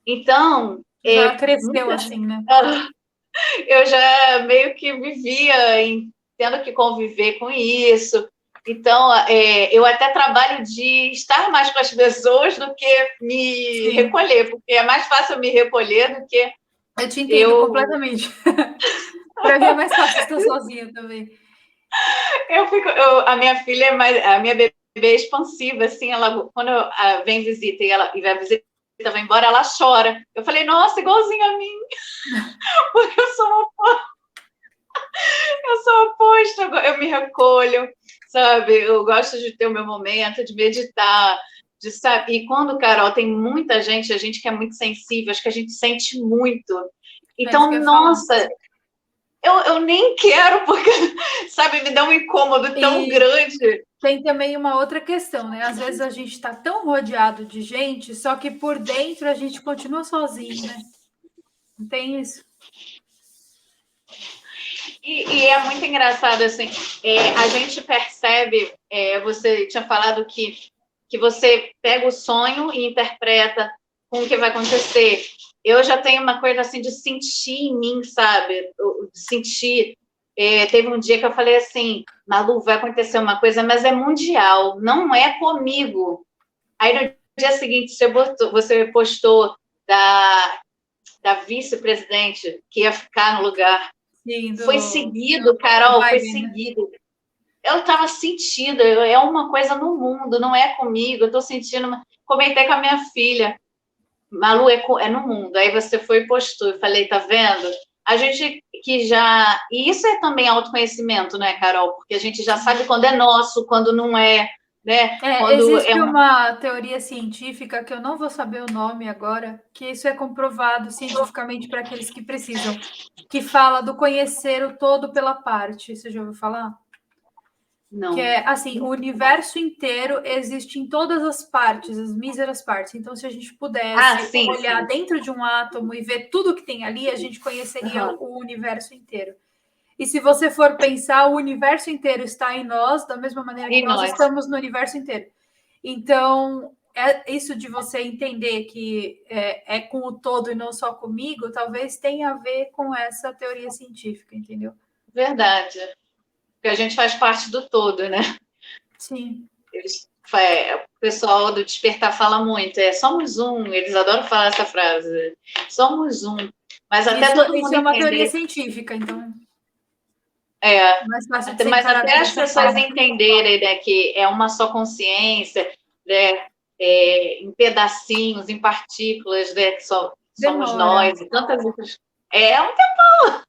Então... Já cresceu assim, né? Eu já meio que vivia tendo que conviver com isso. Então, eu até trabalho de estar mais com as pessoas do que me recolher, porque é mais fácil me recolher do que... Eu te entendo completamente. Para mim é mais fácil estar sozinha também. A minha filha é mais... A minha bebê é expansiva, assim, ela, quando vem visita e vai visitar, vai embora, ela chora. Eu falei, nossa, igualzinho a mim. Porque eu sou oposta, eu me recolho, sabe? Eu gosto de ter o meu momento, de meditar, sabe? E quando, Carol, tem muita gente, a gente que é muito sensível, acho que a gente sente muito. Então, nossa, eu nem quero, porque, sabe, me dá um incômodo tão grande. Tem também uma outra questão, né? Às vezes a gente está tão rodeado de gente, só que por dentro a gente continua sozinho, né? Não tem isso? E é muito engraçado, assim, a gente percebe, você tinha falado que você pega o sonho e interpreta com o que vai acontecer. Eu já tenho uma coisa assim de sentir em mim, sabe? Sentir. Teve um dia que eu falei assim, Malu, vai acontecer uma coisa, mas é mundial, não é comigo. Aí no dia seguinte você postou da vice-presidente que ia ficar no lugar. Sim, foi seguido, Carol, Biden, foi seguido. Né? Eu estava sentindo, é uma coisa no mundo, não é comigo, eu estou sentindo. Comentei com a minha filha, Malu, é no mundo. Aí você foi e postou, eu falei, tá vendo? A gente que já... E isso é também autoconhecimento, né, Carol? Porque a gente já sabe quando é nosso, quando não é, né? Existe uma teoria científica, que eu não vou saber o nome agora, que isso é comprovado cientificamente para aqueles que precisam, que fala do conhecer o todo pela parte. Você já ouviu falar? Não. Que é assim, o universo inteiro existe em todas as partes, as míseras partes. Então, se a gente pudesse olhar dentro de um átomo e ver tudo que tem ali, a gente conheceria o universo inteiro. E se você for pensar, o universo inteiro está em nós, da mesma maneira que nós estamos no universo inteiro. Então, isso de você entender que é com o todo e não só comigo, talvez tenha a ver com essa teoria científica, entendeu? Verdade. Porque a gente faz parte do todo, né? Sim. O pessoal do Despertar fala muito, somos um, eles adoram falar essa frase, somos um. Mas até todo mundo isso é uma teoria entender. científica, então. Mais fácil de mas até as pessoas entenderem, né, que é uma só consciência, né, em pedacinhos, em partículas, né, que somos nós e tantas outras. É um tempão!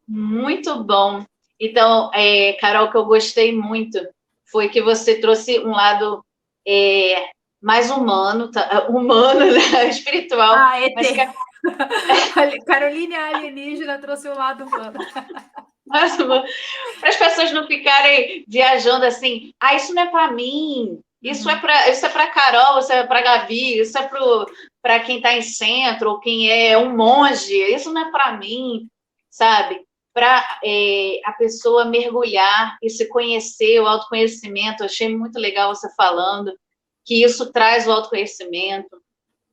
Muito bom. Então, Carol, que eu gostei muito foi que você trouxe um lado mais humano, humano, né? Espiritual. ET. Mas que... Caroline alienígena trouxe um lado humano. Para as pessoas não ficarem viajando assim, isso não é para mim, isso é para Carol, isso é para Gabi, isso é para quem está em centro, ou quem é um monge, isso não é para mim, sabe? Para a pessoa mergulhar e se conhecer, o autoconhecimento. Eu achei muito legal você falando que isso traz o autoconhecimento.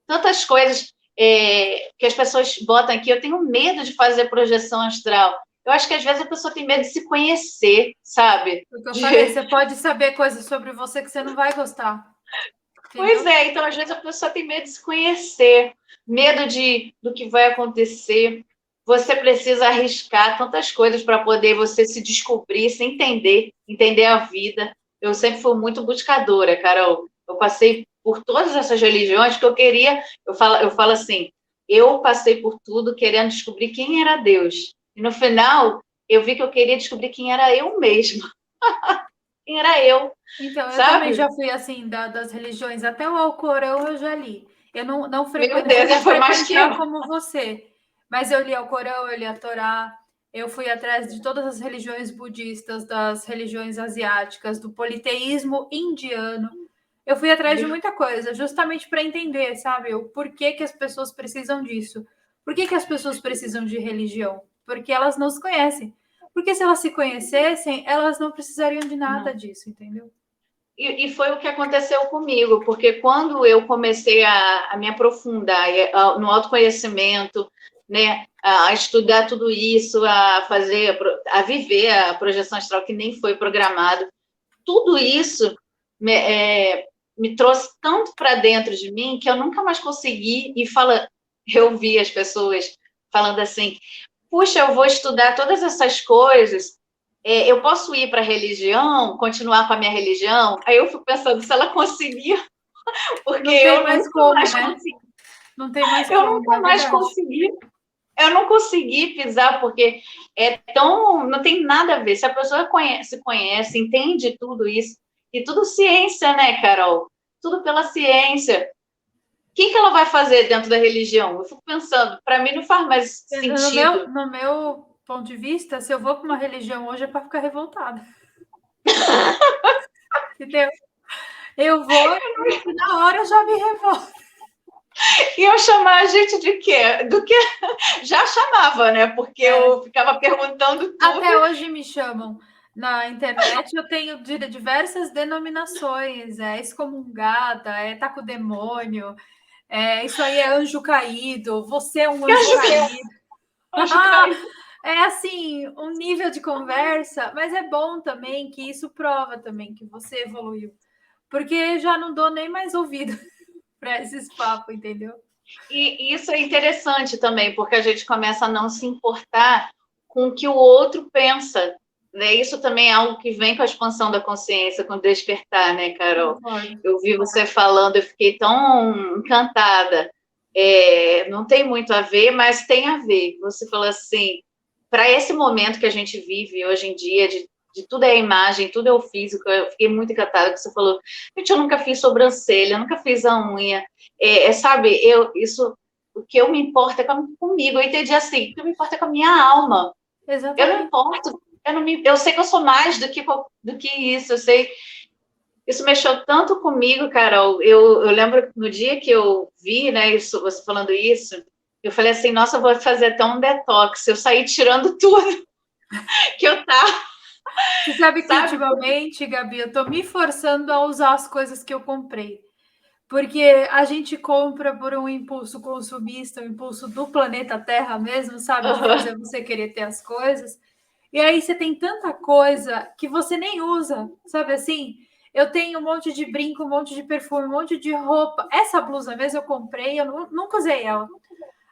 Tantas coisas que as pessoas botam aqui. Eu tenho medo de fazer projeção astral. Eu acho que às vezes a pessoa tem medo de se conhecer, sabe? Eu falei, você pode saber coisas sobre você que você não vai gostar. Entendeu? Pois é, então às vezes a pessoa tem medo de se conhecer, medo do que vai acontecer. Você precisa arriscar tantas coisas para poder você se descobrir, se entender a vida. Eu sempre fui muito buscadora, Carol. Eu passei por todas essas religiões que eu queria. Eu falo assim, eu passei por tudo querendo descobrir quem era Deus. E no final, eu vi que eu queria descobrir quem era eu mesma. Quem era eu. Então, eu sabe? também já fui assim, das religiões, até o Alcorão eu já li. Eu não frequentar como você, mas eu li o Alcorão, eu li a Torá, eu fui atrás de todas as religiões budistas, das religiões asiáticas, do politeísmo indiano. Eu fui atrás de muita coisa, justamente para entender, sabe, o porquê que as pessoas precisam disso. Por que as pessoas precisam de religião? Porque elas não se conhecem. Porque se elas se conhecessem, elas não precisariam de nada disso, entendeu? E foi o que aconteceu comigo, porque quando eu comecei a me aprofundar no autoconhecimento, né, a estudar tudo isso, a viver a projeção astral que nem foi programado, tudo isso me trouxe tanto para dentro de mim que eu nunca mais consegui eu vi as pessoas falando assim, puxa, eu vou estudar todas essas coisas, eu posso ir para a religião, continuar com a minha religião? Aí eu fico pensando, se ela conseguir, porque eu nunca mais consegui. Não tem mais eu nunca mais consegui. Eu não consegui pisar, porque não tem nada a ver. Se a pessoa se conhece, entende tudo isso, e tudo ciência, né, Carol? Tudo pela ciência. O que ela vai fazer dentro da religião? Eu fico pensando, para mim não faz mais sentido. No meu ponto de vista, se eu vou para uma religião hoje é para ficar revoltada. Entendeu? Eu vou e na hora eu já me revolto. E eu chamar a gente de quê? Do que já chamava, né? Porque eu ficava perguntando tudo. Até hoje me chamam. Na internet eu tenho diversas denominações, excomungada, tá com o demônio, isso aí é anjo caído, você é um anjo caído. Anjo caído. É assim, um nível de conversa, mas é bom também que isso prova também que você evoluiu. Porque já não dou nem mais ouvido para esses papos, entendeu? E isso é interessante também, porque a gente começa a não se importar com o que o outro pensa. Né? Isso também é algo que vem com a expansão da consciência, com o despertar, né, Carol? Eu vi você falando, eu fiquei tão encantada. Não tem muito a ver, mas tem a ver. Você falou assim, para esse momento que a gente vive hoje em dia, de tudo é imagem, tudo é o físico, eu fiquei muito encantada que você falou, gente, eu nunca fiz sobrancelha, eu nunca fiz a unha, sabe, o que eu me importo é comigo, eu entendi assim, o que eu me importo é com a minha alma. Exatamente. Eu não importo, eu sei que eu sou mais do que isso, eu sei, isso mexeu tanto comigo, Carol, eu lembro no dia que eu vi, né, você falando isso, eu falei assim, nossa, eu vou fazer até um detox, eu saí tirando tudo que eu tava. Você sabe que ultimamente, Gabi, eu tô me forçando a usar as coisas que eu comprei. Porque a gente compra por um impulso consumista, um impulso do planeta Terra mesmo, sabe? De fazer você querer ter as coisas. E aí você tem tanta coisa que você nem usa, sabe assim? Eu tenho um monte de brinco, um monte de perfume, um monte de roupa. Essa blusa mesmo eu comprei, eu nunca usei ela.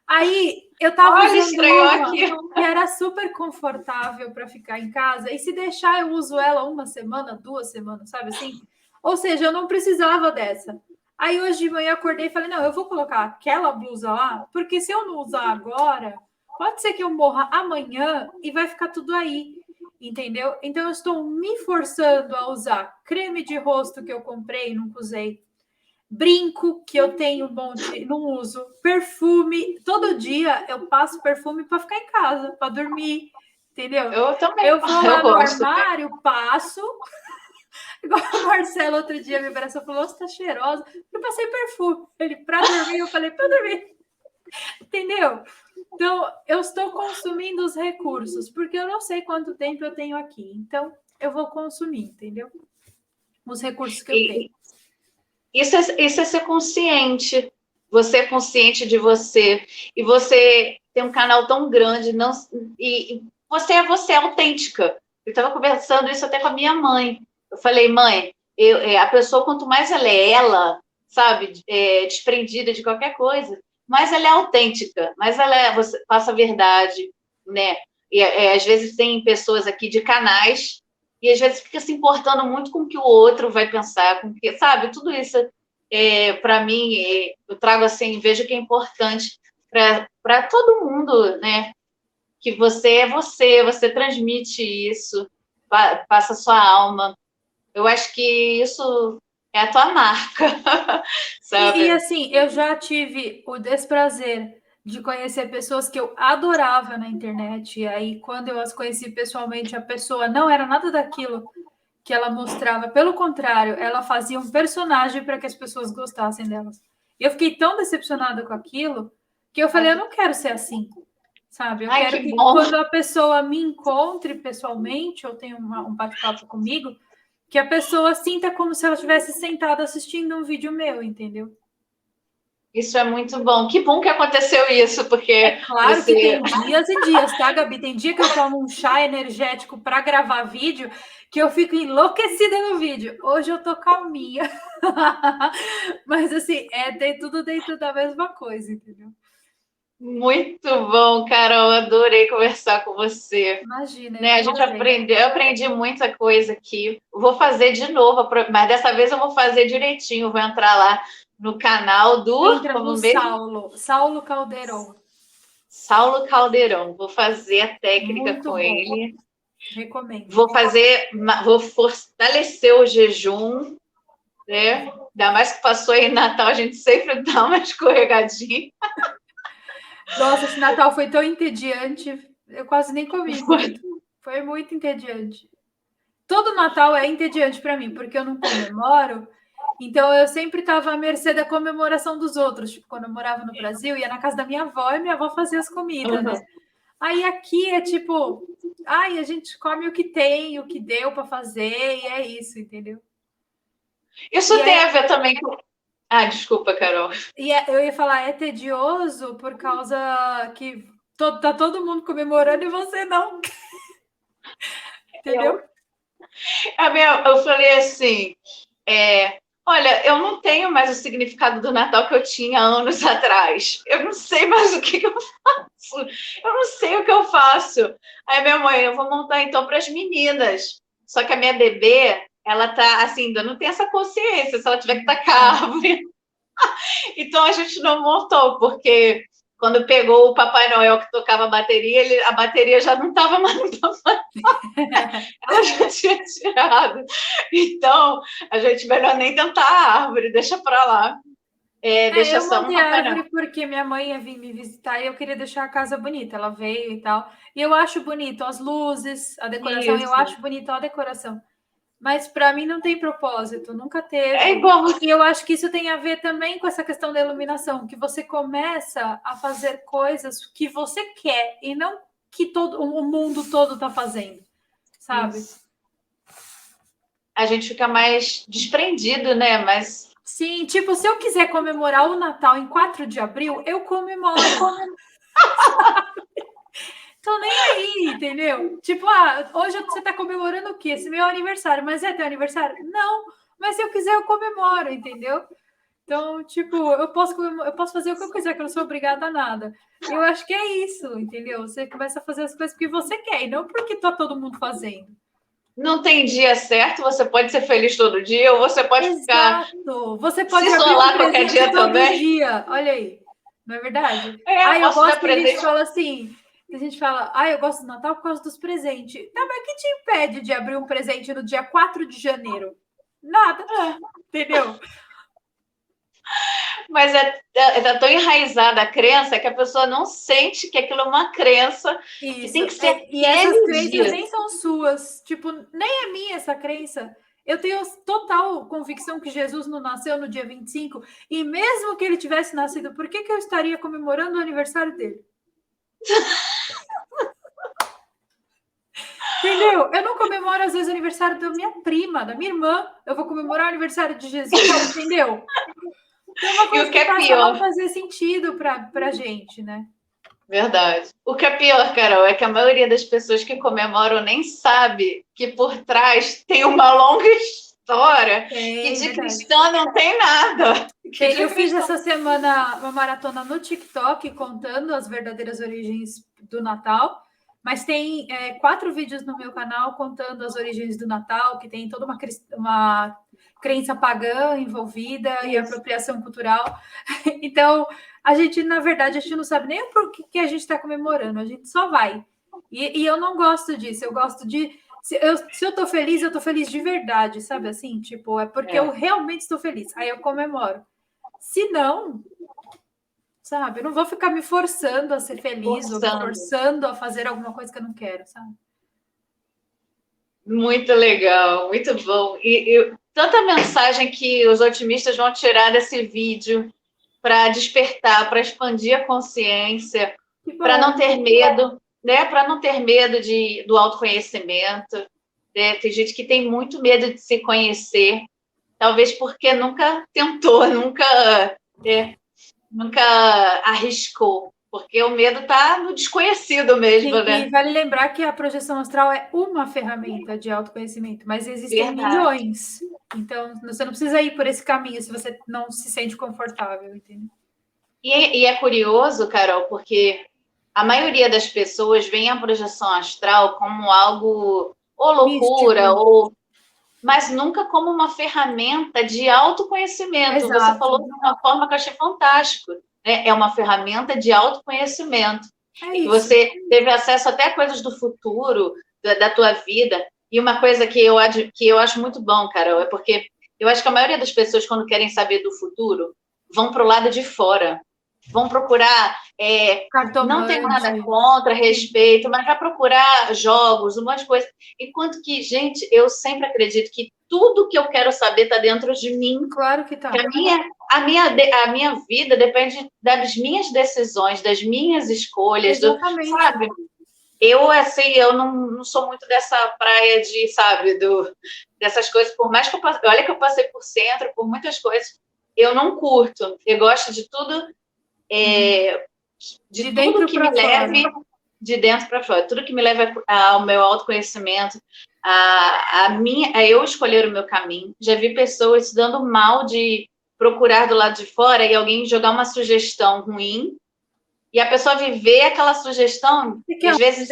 Aí eu tava Olha, usando estranhou uma aqui. que era super confortável para ficar em casa. E se deixar, eu uso ela 1 semana, 2 semanas, sabe assim? Ou seja, eu não precisava dessa. Aí hoje de manhã eu acordei e falei: não, eu vou colocar aquela blusa lá, porque se eu não usar agora, pode ser que eu morra amanhã e vai ficar tudo aí. Entendeu? Então eu estou me forçando a usar creme de rosto que eu comprei e nunca usei. Brinco que eu tenho um monte, não uso. Perfume, todo dia eu passo perfume para ficar em casa, para dormir, entendeu? Eu também, Eu vou eu lá no gosto. armário, passo. Igual o Marcelo outro dia me abraçou e falou: você tá cheirosa. Eu passei perfume. Ele, para dormir, eu falei: para dormir. Entendeu? Então, eu estou consumindo os recursos, porque eu não sei quanto tempo eu tenho aqui. Então, eu vou consumir, entendeu? Os recursos que eu tenho. Isso é ser consciente. Você é consciente de você. E você tem um canal tão grande. Não, e você é autêntica. Eu estava conversando isso até com a minha mãe. Eu falei, mãe, a pessoa, quanto mais ela é ela, sabe, desprendida de qualquer coisa, mais ela é autêntica, mais você passa a verdade, né? E às vezes tem pessoas aqui de canais e às vezes fica se importando muito com o que o outro vai pensar, com que, sabe, tudo isso para mim, eu trago assim, vejo que é importante para todo mundo, né? Que você é você transmite isso, passa a sua alma. Eu acho que isso é a tua marca, E sabe? assim, eu já tive o desprazer de conhecer pessoas que eu adorava na internet. E aí, quando eu as conheci pessoalmente, a pessoa não era nada daquilo que ela mostrava. Pelo contrário, ela fazia um personagem para que as pessoas gostassem delas. E eu fiquei tão decepcionada com aquilo que eu falei: eu não quero ser assim, sabe? Eu Ai, quero que que bom. quando a pessoa me encontre pessoalmente, ou tenha um bate-papo comigo, que a pessoa sinta como se ela estivesse sentada assistindo um vídeo meu, entendeu? Isso é muito bom. Que bom que aconteceu isso, É porque claro que você. tem dias e dias, tá, Gabi? Tem dia que eu tomo um chá energético para gravar vídeo que eu fico enlouquecida no vídeo. Hoje eu tô calminha. Mas assim, tem tudo dentro da mesma coisa, entendeu? Muito bom, Carol. Adorei conversar com você. Imagina, eu Né, a que gente adorei. aprendeu, eu aprendi muita coisa aqui. Vou fazer de novo, mas dessa vez eu vou fazer direitinho. Vou entrar lá no canal do, Entra no como mesmo? Saulo Calderon. Saulo Caldeirão. Vou fazer a técnica Muito com bom. ele. Recomendo. Vou fortalecer o jejum, né? Ainda mais que passou aí Natal, a gente sempre dá uma escorregadinha. Nossa, esse Natal foi tão entediante. Eu quase nem comi muito. Foi muito entediante. Todo Natal é entediante para mim, porque eu não comemoro. Então eu sempre estava à mercê da comemoração dos outros. Tipo, quando eu morava no Brasil, ia na casa da minha avó e minha avó fazia as comidas, né? Aí aqui é tipo, ai, a gente come o que tem, o que deu para fazer, e é isso, entendeu? E Isso tem é, a ver também com. Ah, desculpa, Carol. eu ia falar, é tedioso por causa que tá todo mundo comemorando e você não, entendeu? Eu falei assim, olha, eu não tenho mais o significado do Natal que eu tinha anos atrás. Eu não sei mais o que eu faço. Eu não sei o que eu faço. Aí minha mãe, eu vou montar então para as meninas. Só que a minha bebê, ela tá assim, ainda não tem essa consciência se ela tiver que tacar árvore. Então a gente não montou, porque quando pegou o Papai Noel que tocava a bateria, a bateria já não estava mais no Papai, ela já tinha tirado. Então, a gente melhor nem tentar a árvore, deixa para lá. Deixa Eu só um montei a Papai Noel. árvore porque minha mãe ia vir me visitar e eu queria deixar a casa bonita. Ela veio e tal. E eu acho bonito as luzes, a decoração, eu Isso. acho bonito a decoração. Mas para mim não tem propósito, nunca É teve. igual. E eu acho que isso tem a ver também com essa questão da iluminação, que você começa a fazer coisas que você quer e não que todo o mundo todo está fazendo, sabe? Isso. A gente fica mais desprendido, né? Mas Sim, tipo, se eu quiser comemorar o Natal em 4 de abril, eu comemoro. Tô nem aí, entendeu? Tipo, hoje você tá comemorando o quê? Esse meu aniversário, mas é teu aniversário? Não, mas se eu quiser, eu comemoro, entendeu? Então, tipo, eu posso fazer o que eu quiser, que eu não sou obrigada a nada. Eu acho que é isso, entendeu? Você começa a fazer as coisas porque você quer, e não porque tá todo mundo fazendo. Não tem dia certo, você pode ser feliz todo dia, ou você pode ficar Exato! Você se pode abrir um isolar qualquer presente dia todo também. dia. Olha aí, não é verdade? É, Eu posso dar gosto que a gente presente. fala assim, que a gente fala, eu gosto do Natal por causa dos presentes. Tá, mas o que te impede de abrir um presente no dia 4 de janeiro? Nada, entendeu? Mas tá tão enraizada a crença que a pessoa não sente que aquilo é uma crença, que Isso. tem que ser E essas aquele crenças dia. nem são suas. Tipo, nem é minha essa crença. Eu tenho total convicção que Jesus não nasceu no dia 25. E mesmo que ele tivesse nascido, por que eu estaria comemorando o aniversário dele? Entendeu? Eu não comemoro, às vezes, o aniversário da minha prima, da minha irmã. Eu vou comemorar o aniversário de Jesus, entendeu? Tem uma E coisa o que que é passa a não pior, fazer sentido pra gente, né? verdade. O que é pior, Carol, é que a maioria das pessoas que comemoram nem sabe que por trás tem uma longa história que É de verdade. cristã não tem nada. Que de Eu fiz cristã. essa semana uma maratona no TikTok contando as verdadeiras origens do Natal, mas tem 4 vídeos no meu canal contando as origens do Natal, que tem toda uma crença pagã envolvida e Isso. apropriação cultural. Então, a gente, na verdade, a gente não sabe nem por que a gente está comemorando, a gente só vai. E eu não gosto disso, eu gosto de. Se eu tô feliz, eu tô feliz de verdade, sabe assim? Tipo, é porque eu realmente estou feliz. Aí eu comemoro. Se não, sabe, eu não vou ficar me forçando a ser feliz ou me Forçando. forçando a fazer alguma coisa que eu não quero, sabe? Muito legal, muito bom. E tanta mensagem que os otimistas vão tirar desse vídeo para despertar, para expandir a consciência, Que para não bom. ter medo, né? Para não ter medo do autoconhecimento. Né? Tem gente que tem muito medo de se conhecer, talvez porque nunca tentou, nunca arriscou, porque o medo está no desconhecido mesmo, Sim, e né? vale lembrar que a projeção astral é uma ferramenta de autoconhecimento, mas existem Verdade. milhões. Então, você não precisa ir por esse caminho se você não se sente confortável, entendeu? E é curioso, Carol, porque a maioria das pessoas vê a projeção astral como algo ou loucura, Místico. mas nunca como uma ferramenta de autoconhecimento. Você Exato. falou de uma forma que eu achei fantástico. Né? É uma ferramenta de autoconhecimento. É E que isso. você teve acesso até a coisas do futuro, da tua vida. E uma coisa que eu acho muito bom, Carol, é porque eu acho que a maioria das pessoas, quando querem saber do futuro, vão para o lado de fora. Vão procurar, não tem nada Cartomante. contra, Sim, respeito, mas vai procurar jogos, um monte de coisa. Enquanto que, gente, eu sempre acredito que tudo que eu quero saber está dentro de mim, claro que que tá. a minha vida depende das minhas decisões, das minhas escolhas, Exatamente. sabe? Eu, assim, eu não sou muito dessa praia de, sabe, dessas coisas, por mais que olha que eu passei por centro, por muitas coisas, eu não curto. Eu gosto de tudo, Uhum. de De tudo dentro que me para leve fora. de dentro para fora, tudo que me leve ao meu autoconhecimento, a eu escolher o meu caminho. Já vi pessoas se dando mal de procurar do lado de fora e alguém jogar uma sugestão ruim e a pessoa viver aquela sugestão Você e quer às vezes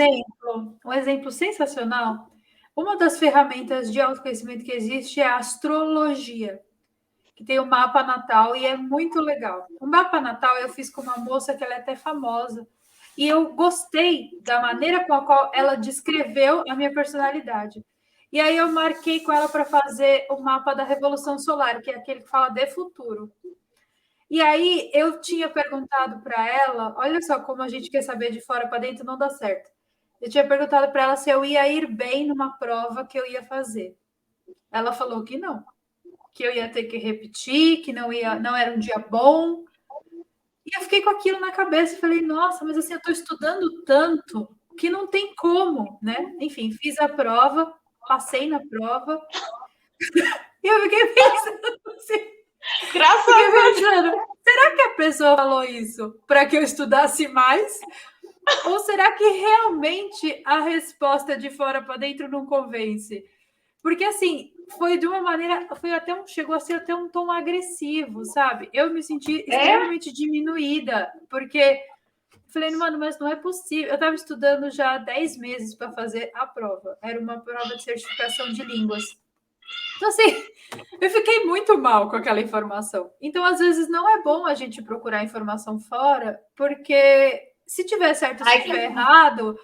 um exemplo sensacional? Uma das ferramentas de autoconhecimento que existe é a astrologia, que tem o mapa natal e é muito legal. O mapa natal eu fiz com uma moça que ela é até famosa. E eu gostei da maneira com a qual ela descreveu a minha personalidade. E aí eu marquei com ela para fazer o mapa da Revolução Solar, que é aquele que fala de futuro. E aí eu tinha perguntado para ela, olha só como a gente quer saber de fora para dentro não dá certo. Eu tinha perguntado para ela se eu ia ir bem numa prova que eu ia fazer. Ela falou que não, que eu ia ter que repetir, que não era um dia bom. E eu fiquei com aquilo na cabeça e falei, nossa, mas assim, eu estou estudando tanto que não tem como, né? Enfim, fiz a prova, passei na prova, e eu fiquei pensando assim, Graças a Fiquei Deus. pensando, será que a pessoa falou isso para que eu estudasse mais? Ou será que realmente a resposta de fora para dentro não convence? Porque assim, foi de uma maneira, chegou a ser até um tom agressivo, sabe? Eu me senti É? extremamente diminuída, porque falei, mano, mas não é possível. Eu estava estudando já há 10 meses para fazer a prova. Era uma prova de certificação de línguas. Então, assim, eu fiquei muito mal com aquela informação. Então, às vezes, não é bom a gente procurar informação fora, porque se tiver certo, se Ai, tiver errado,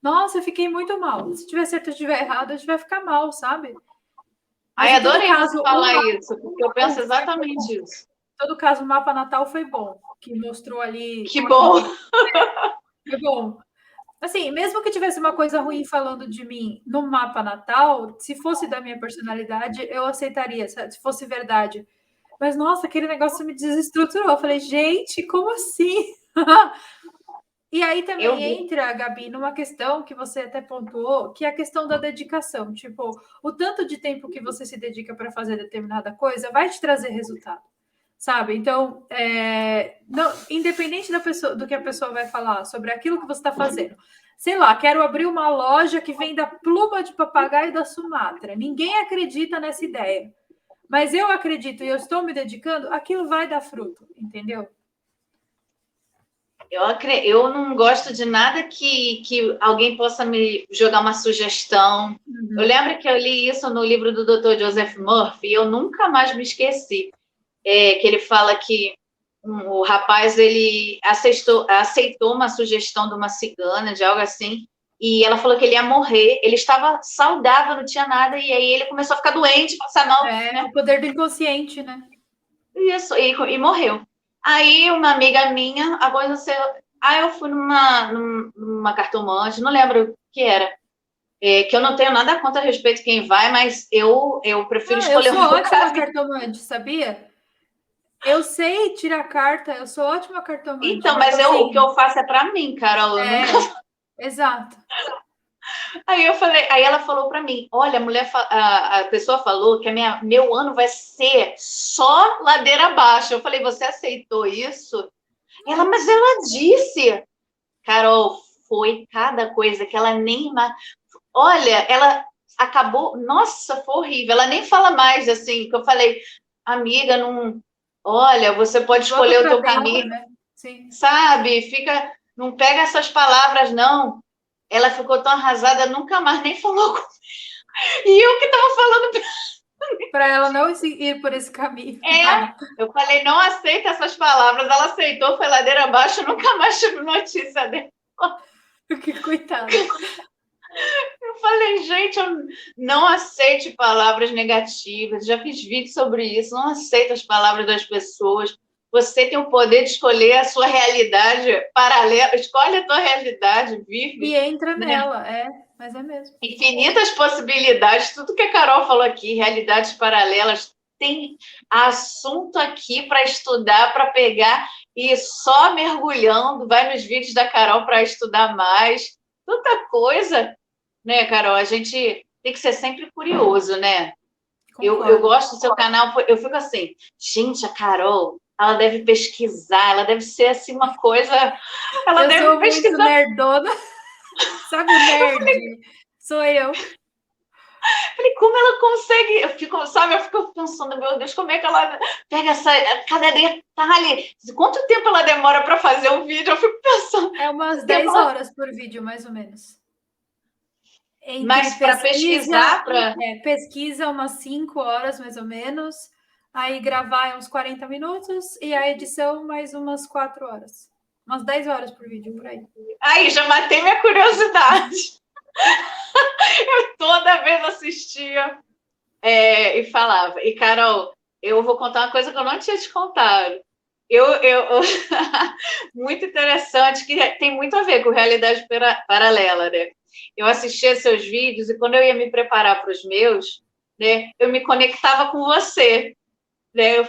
nossa, eu fiquei muito mal. Se tiver certo, se tiver errado, a gente vai ficar mal, sabe? Mas ai, em todo adorei você caso, falar isso, porque eu penso exatamente isso. em todo caso, o mapa natal foi bom, que mostrou ali. Que bom! Foi bom. Assim, mesmo que tivesse uma coisa ruim falando de mim no mapa natal, se fosse da minha personalidade, eu aceitaria, se fosse verdade. Mas, nossa, aquele negócio me desestruturou. Eu falei, gente, como assim? E aí Eu também vi. entra, Gabi, numa questão que você até pontuou, que é a questão da dedicação. Tipo, o tanto de tempo que você se dedica para fazer determinada coisa vai te trazer resultado, sabe? Então, não, independente da pessoa, do que a pessoa vai falar sobre aquilo que você está fazendo. Sei lá, quero abrir uma loja que venda pluma de papagaio da Sumatra. Ninguém acredita nessa ideia. Mas eu acredito e eu estou me dedicando, aquilo vai dar fruto, entendeu? Eu não gosto de nada que alguém possa me jogar uma sugestão. Eu lembro que eu li isso no livro do Dr. Joseph Murphy e eu nunca mais me esqueci. Que ele fala que o rapaz ele aceitou uma sugestão de uma cigana, de algo assim, e ela falou que ele ia morrer. Ele estava saudável, não tinha nada, e aí ele começou a ficar doente, passar mal, né? O poder do inconsciente, né? Isso, e morreu. Aí uma amiga minha, agora você. Ah, eu fui numa cartomante, não lembro o que era. Que eu não tenho nada contra a respeito de quem vai, mas eu prefiro Não, eu escolher sou o meu ótima caminho. cartomante, sabia? Eu sei tirar carta, eu sou ótima cartomante, Então, mas mas o que assim, eu faço é para mim, Carol. Eu nunca. exato. Aí eu falei, aí ela falou para mim, olha, a pessoa falou que meu ano vai ser só ladeira abaixo. Eu falei, você aceitou isso? Ela, mas ela disse, Carol, foi cada coisa que ela nem. Olha, ela acabou. Nossa, foi horrível. Ela nem fala mais assim, que eu falei, amiga, não. Olha, você pode Volta escolher o para teu dentro, caminho, né? Sim. sabe? Fica, não pega essas palavras, não. Ela ficou tão arrasada, nunca mais nem falou comigo. E eu que estava falando. Para ela não ir por esse caminho. Eu falei, não aceita essas palavras. Ela aceitou, foi ladeira abaixo, nunca mais tive notícia dela. Que coitada. Eu falei, gente, eu não aceite palavras negativas. Já fiz vídeo sobre isso. Não aceito as palavras das pessoas. Você tem o poder de escolher a sua realidade paralela. Escolhe a tua realidade, vive. E entra Né? nela, mas é mesmo. Infinitas possibilidades. Tudo que a Carol falou aqui, realidades paralelas. Tem assunto aqui para estudar, para pegar e só mergulhando. Vai nos vídeos da Carol para estudar mais. Tanta coisa, né, Carol? A gente tem que ser sempre curioso, né? Eu gosto do seu canal, eu fico assim, gente, a Carol, ela deve pesquisar, ela deve ser assim uma coisa, ela Eu deve sou muito pesquisar. nerdona. Sabe o nerd? Sou eu. Falei, como ela consegue? Eu fico pensando, meu Deus, como é que ela pega cada detalhe? Quanto tempo ela demora para fazer um vídeo? Eu fico pensando. É umas 10 horas por vídeo, mais ou menos. Mas para pesquisar, pesquisa umas 5 horas, mais ou menos. Aí gravar é uns 40 minutos e a edição mais umas 4 horas. Umas 10 horas por vídeo, por aí. Aí, já matei minha curiosidade. Eu toda vez assistia e falava. E, Carol, eu vou contar uma coisa que eu não tinha te contado. Muito interessante, que tem muito a ver com realidade paralela, né? Eu assistia seus vídeos e quando eu ia me preparar para os meus, né, eu me conectava com você. Né? Eu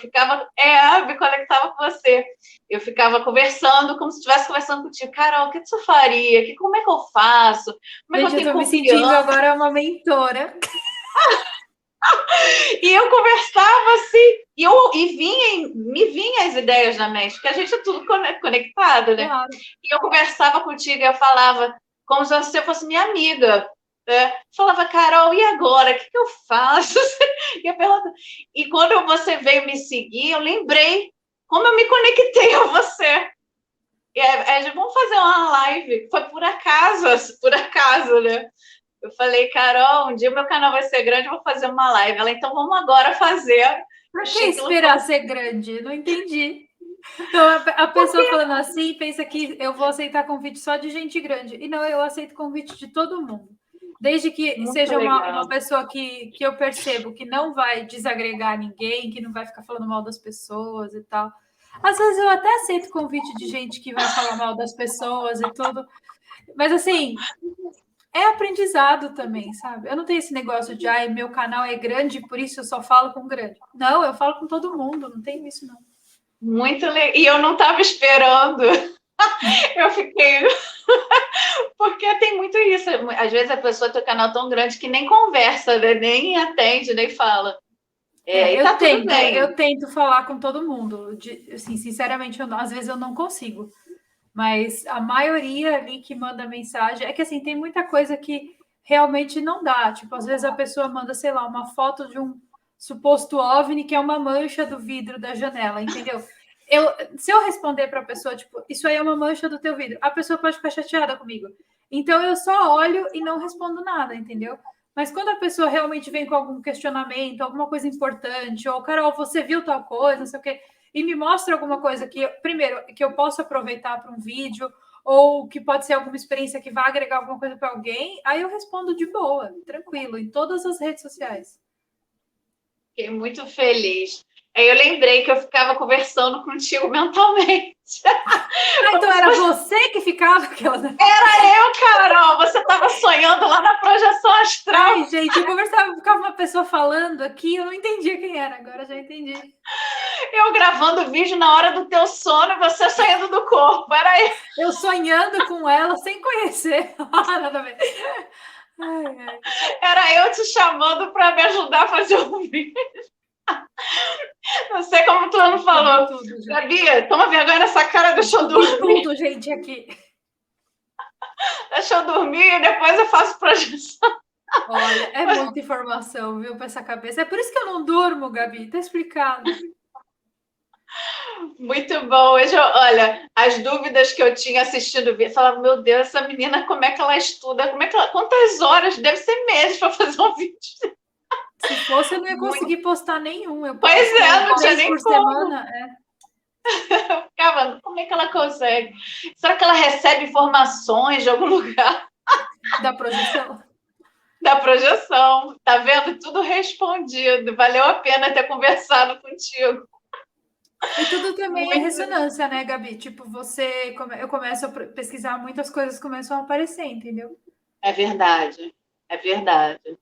me conectava com você. Eu ficava conversando como se estivesse conversando contigo. Carol, o que você faria? Como é que eu faço? Como é que eu Gente, eu tenho tô me sentindo confiança? agora uma mentora. E eu conversava assim, me vinha as ideias na mente, porque a gente é tudo conectado, né? Claro. E eu conversava contigo e eu falava como se você fosse minha amiga. Né? Falava, Carol, e agora? O que eu faço? E, e quando você veio me seguir, eu lembrei como eu me conectei a você. E vamos fazer uma live. Foi por acaso, né? Eu falei, Carol, um dia o meu canal vai ser grande, eu vou fazer uma live. Ela, então vamos agora fazer. Por que esperar ser grande? Não entendi. Então, a pessoa falando assim pensa que eu vou aceitar convite só de gente grande. E não, eu aceito convite de todo mundo. Desde que Muito seja legal. uma pessoa que eu percebo que não vai desagregar ninguém, que não vai ficar falando mal das pessoas e tal. Às vezes eu até aceito convite de gente que vai falar mal das pessoas e tudo. Mas assim, é aprendizado também, sabe? Eu não tenho esse negócio de, ai, meu canal é grande, por isso eu só falo com grande. Não, eu falo com todo mundo, não tem isso não. Muito legal. E eu não estava esperando. Eu fiquei. Porque tem muito isso. Às vezes a pessoa tem um canal tão grande que nem conversa, né? Nem atende, nem fala. E tá tudo bem. Eu tento falar com todo mundo. Assim, sinceramente, às vezes eu não consigo. Mas a maioria ali que manda mensagem é que assim, tem muita coisa que realmente não dá. Tipo, às vezes a pessoa manda, sei lá, uma foto de um suposto OVNI que é uma mancha do vidro da janela, entendeu? Se eu responder para a pessoa, tipo, isso aí é uma mancha do teu vidro, a pessoa pode ficar chateada comigo. Então eu só olho e não respondo nada, entendeu? Mas quando a pessoa realmente vem com algum questionamento, alguma coisa importante, ou Carol, você viu tal coisa, não sei o quê, e me mostra alguma coisa que, primeiro, que eu possa aproveitar para um vídeo, ou que pode ser alguma experiência que vai agregar alguma coisa para alguém, aí eu respondo de boa, tranquilo, em todas as redes sociais. Fiquei muito feliz. Aí eu lembrei que eu ficava conversando contigo mentalmente. Então era você que ficava aquela. Era eu, Carol. Você estava sonhando lá na projeção astral. Ai, gente, eu conversava, ficava uma pessoa falando aqui, eu não entendia quem era, agora já entendi. Eu gravando vídeo na hora do teu sono e você saindo do corpo. Era eu. Eu sonhando com ela sem conhecer. Nada a ver. Ai, ai. Era eu te chamando para me ajudar a fazer o vídeo. Não sei como tu não falou. Gabi, toma vergonha nessa cara, deixa eu dormir. Tudo, gente, aqui. Deixa eu dormir e depois eu faço projeção. Olha, é muita informação, viu, para essa cabeça. É por isso que eu não durmo, Gabi, tá explicado. Muito bom. Hoje, olha, as dúvidas que eu tinha assistindo o vídeo, falava, meu Deus, essa menina, como é que ela estuda? Quantas horas? Deve ser meses para fazer um vídeo. Se fosse, eu não ia conseguir postar nenhum. Eu pois é, não tinha nem por como. semana. Eu ficava, como é que ela consegue? Será que ela recebe informações de algum lugar? Da projeção. Da projeção. Tá vendo? Tudo respondido. Valeu a pena ter conversado contigo. E tudo também é ressonância, né, Gabi? Tipo, eu começo a pesquisar, muitas coisas começam a aparecer, entendeu? É verdade. É verdade.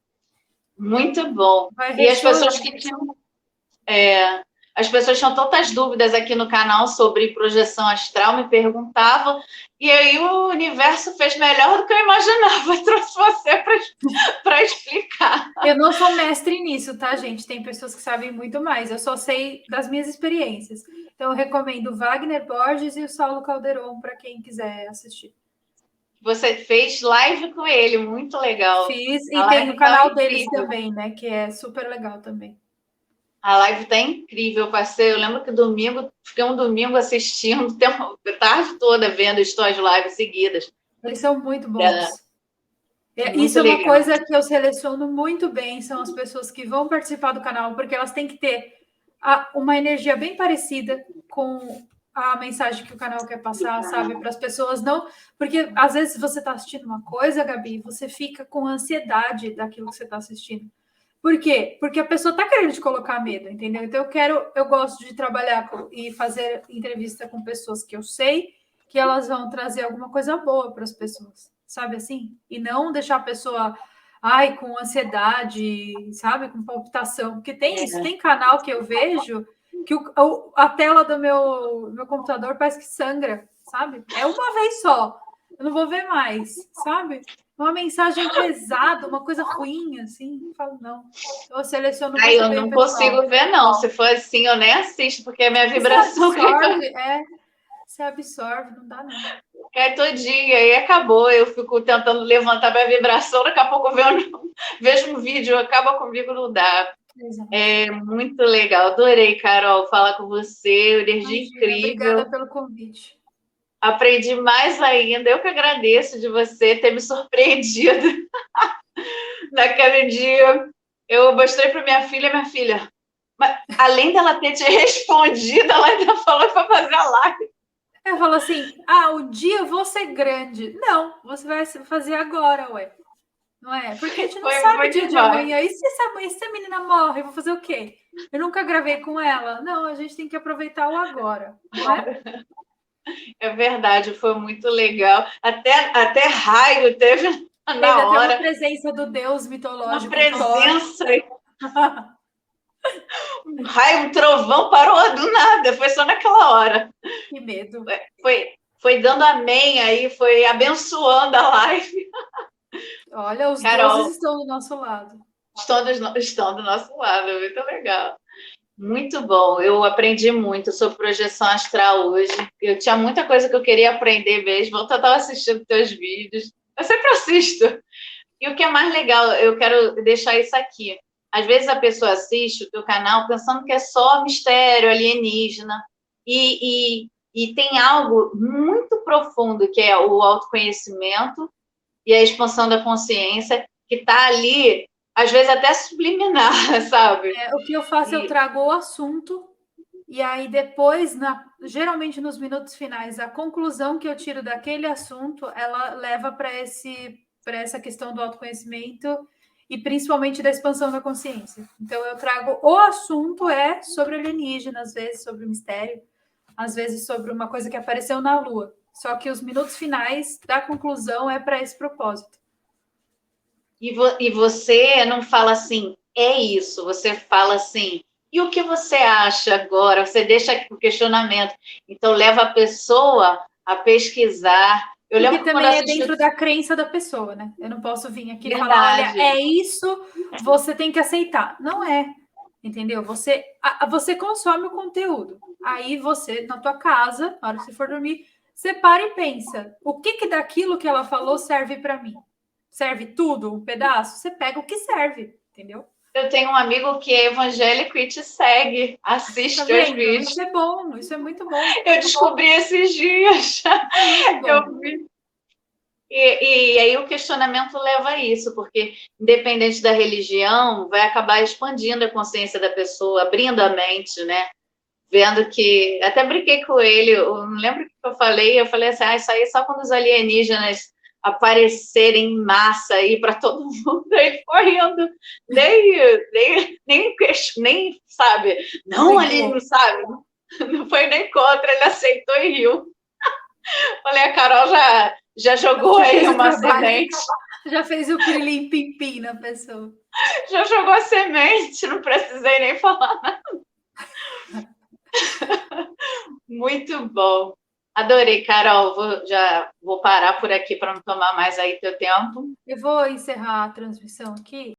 Muito bom. Vai E as pessoas que tinham. As pessoas tinham tantas dúvidas aqui no canal sobre projeção astral, me perguntavam, e aí o universo fez melhor do que eu imaginava, trouxe você para explicar. Eu não sou mestre nisso, tá, gente? Tem pessoas que sabem muito mais, eu só sei das minhas experiências. Então, eu recomendo Wagner Borges e o Saulo Calderon para quem quiser assistir. Você fez live com ele, muito legal. Fiz, e tem o canal deles também, né? Que é super legal também. A live tá incrível, parceiro. Eu lembro que fiquei um domingo assistindo, a tarde toda vendo as tuas lives seguidas. Eles são muito bons. Isso é uma coisa que eu seleciono muito bem, são as pessoas que vão participar do canal, porque elas têm que ter uma energia bem parecida com a mensagem que o canal quer passar, sabe? Para as pessoas não... Porque, às vezes, você está assistindo uma coisa, Gabi, você fica com ansiedade daquilo que você está assistindo. Por quê? Porque a pessoa está querendo te colocar medo, entendeu? Então, eu gosto de trabalhar e fazer entrevista com pessoas que eu sei que elas vão trazer alguma coisa boa para as pessoas, sabe assim? E não deixar a pessoa, com ansiedade, sabe? Com palpitação. Porque tem isso, tem canal que eu vejo que a tela do meu computador parece que sangra, sabe? É uma vez só. Eu não vou ver mais, sabe? uma mensagem pesada, uma coisa ruim, assim, eu falo, não. Eu seleciono Ai, muito eu bem o não pessoal. consigo ver, não. Se for assim, eu nem assisto, porque a minha Você vibração absorve, você absorve, não dá, não. cai todinha, aí acabou. Eu fico tentando levantar minha vibração, daqui a pouco vejo um vídeo, acaba comigo, não dá. Exato. É muito legal. Adorei, Carol, falar com você. Energia Imagina, obrigada incrível. pelo convite. Aprendi mais ainda. Eu que agradeço de você ter me surpreendido naquele dia. Eu mostrei para minha filha, mas além dela ter te respondido, ela ainda falou para fazer a live. Eu falo assim, o dia eu vou ser grande. Não, você vai fazer agora, ué. Não é? Porque a gente não sabe o dia de Demais. amanhã. E se a menina morre, eu vou fazer o quê? Eu nunca gravei com ela. Não, a gente tem que aproveitar o agora, não é? É verdade, foi muito legal. Até raio teve Teve na até uma hora. presença do deus Uma mitológico Thor. presença. Um raio, um trovão parou do nada. Foi só naquela hora. Que medo. Foi dando amém aí, foi abençoando a live. Olha, os Carol, deuses estão do nosso lado. estão do nosso lado, muito legal. Muito bom, eu aprendi muito sobre projeção astral hoje. Eu tinha muita coisa que eu queria aprender mesmo. Eu estava assistindo teus vídeos. Eu sempre assisto. E o que é mais legal, eu quero deixar isso aqui. Às vezes a pessoa assiste o teu canal pensando que é só mistério alienígena. E tem algo muito profundo, que é o autoconhecimento e a expansão da consciência, que está ali, às vezes até subliminar, sabe? O que eu faço, eu trago o assunto, e aí depois, geralmente nos minutos finais, a conclusão que eu tiro daquele assunto, ela leva para essa questão do autoconhecimento e principalmente da expansão da consciência. Então, eu trago o assunto sobre alienígena, às vezes sobre o mistério, às vezes sobre uma coisa que apareceu na Lua. Só que os minutos finais da conclusão é para esse propósito. E você não fala assim, é isso, você fala assim, e o que você acha agora? Você deixa o questionamento. Então, leva a pessoa a pesquisar. Eu Porque lembro que quando também é assisti. dentro da crença da pessoa, né? Eu não posso vir aqui e falar, olha, Verdade. é isso, você tem que aceitar. Não é, entendeu? Você consome o conteúdo. Aí você, na tua casa, na hora que você for dormir, você para e pensa, o que daquilo que ela falou serve para mim? Serve tudo, um pedaço? Você pega o que serve, entendeu? Eu tenho um amigo que é evangélico e te segue, assiste Tá os vendo? vídeos. Isso é bom, isso é muito bom. Eu descobri esses dias. É muito bom. Eu vi. E aí o questionamento leva a isso, porque independente da religião, vai acabar expandindo a consciência da pessoa, abrindo a mente, né? Vendo que. Até brinquei com ele, eu não lembro o que eu falei assim, isso aí é só quando os alienígenas aparecerem em massa aí para todo mundo, aí correndo, nem sabe, não ali, não sabe, não foi nem contra, ele aceitou e riu. Falei, a Carol já jogou aí uma semente. Já fez o pirilim pim na pessoa. Já jogou a semente, não precisei nem falar nada. Muito bom. Adorei, Carol. Já vou parar por aqui para não tomar mais aí teu tempo. Eu vou encerrar a transmissão aqui.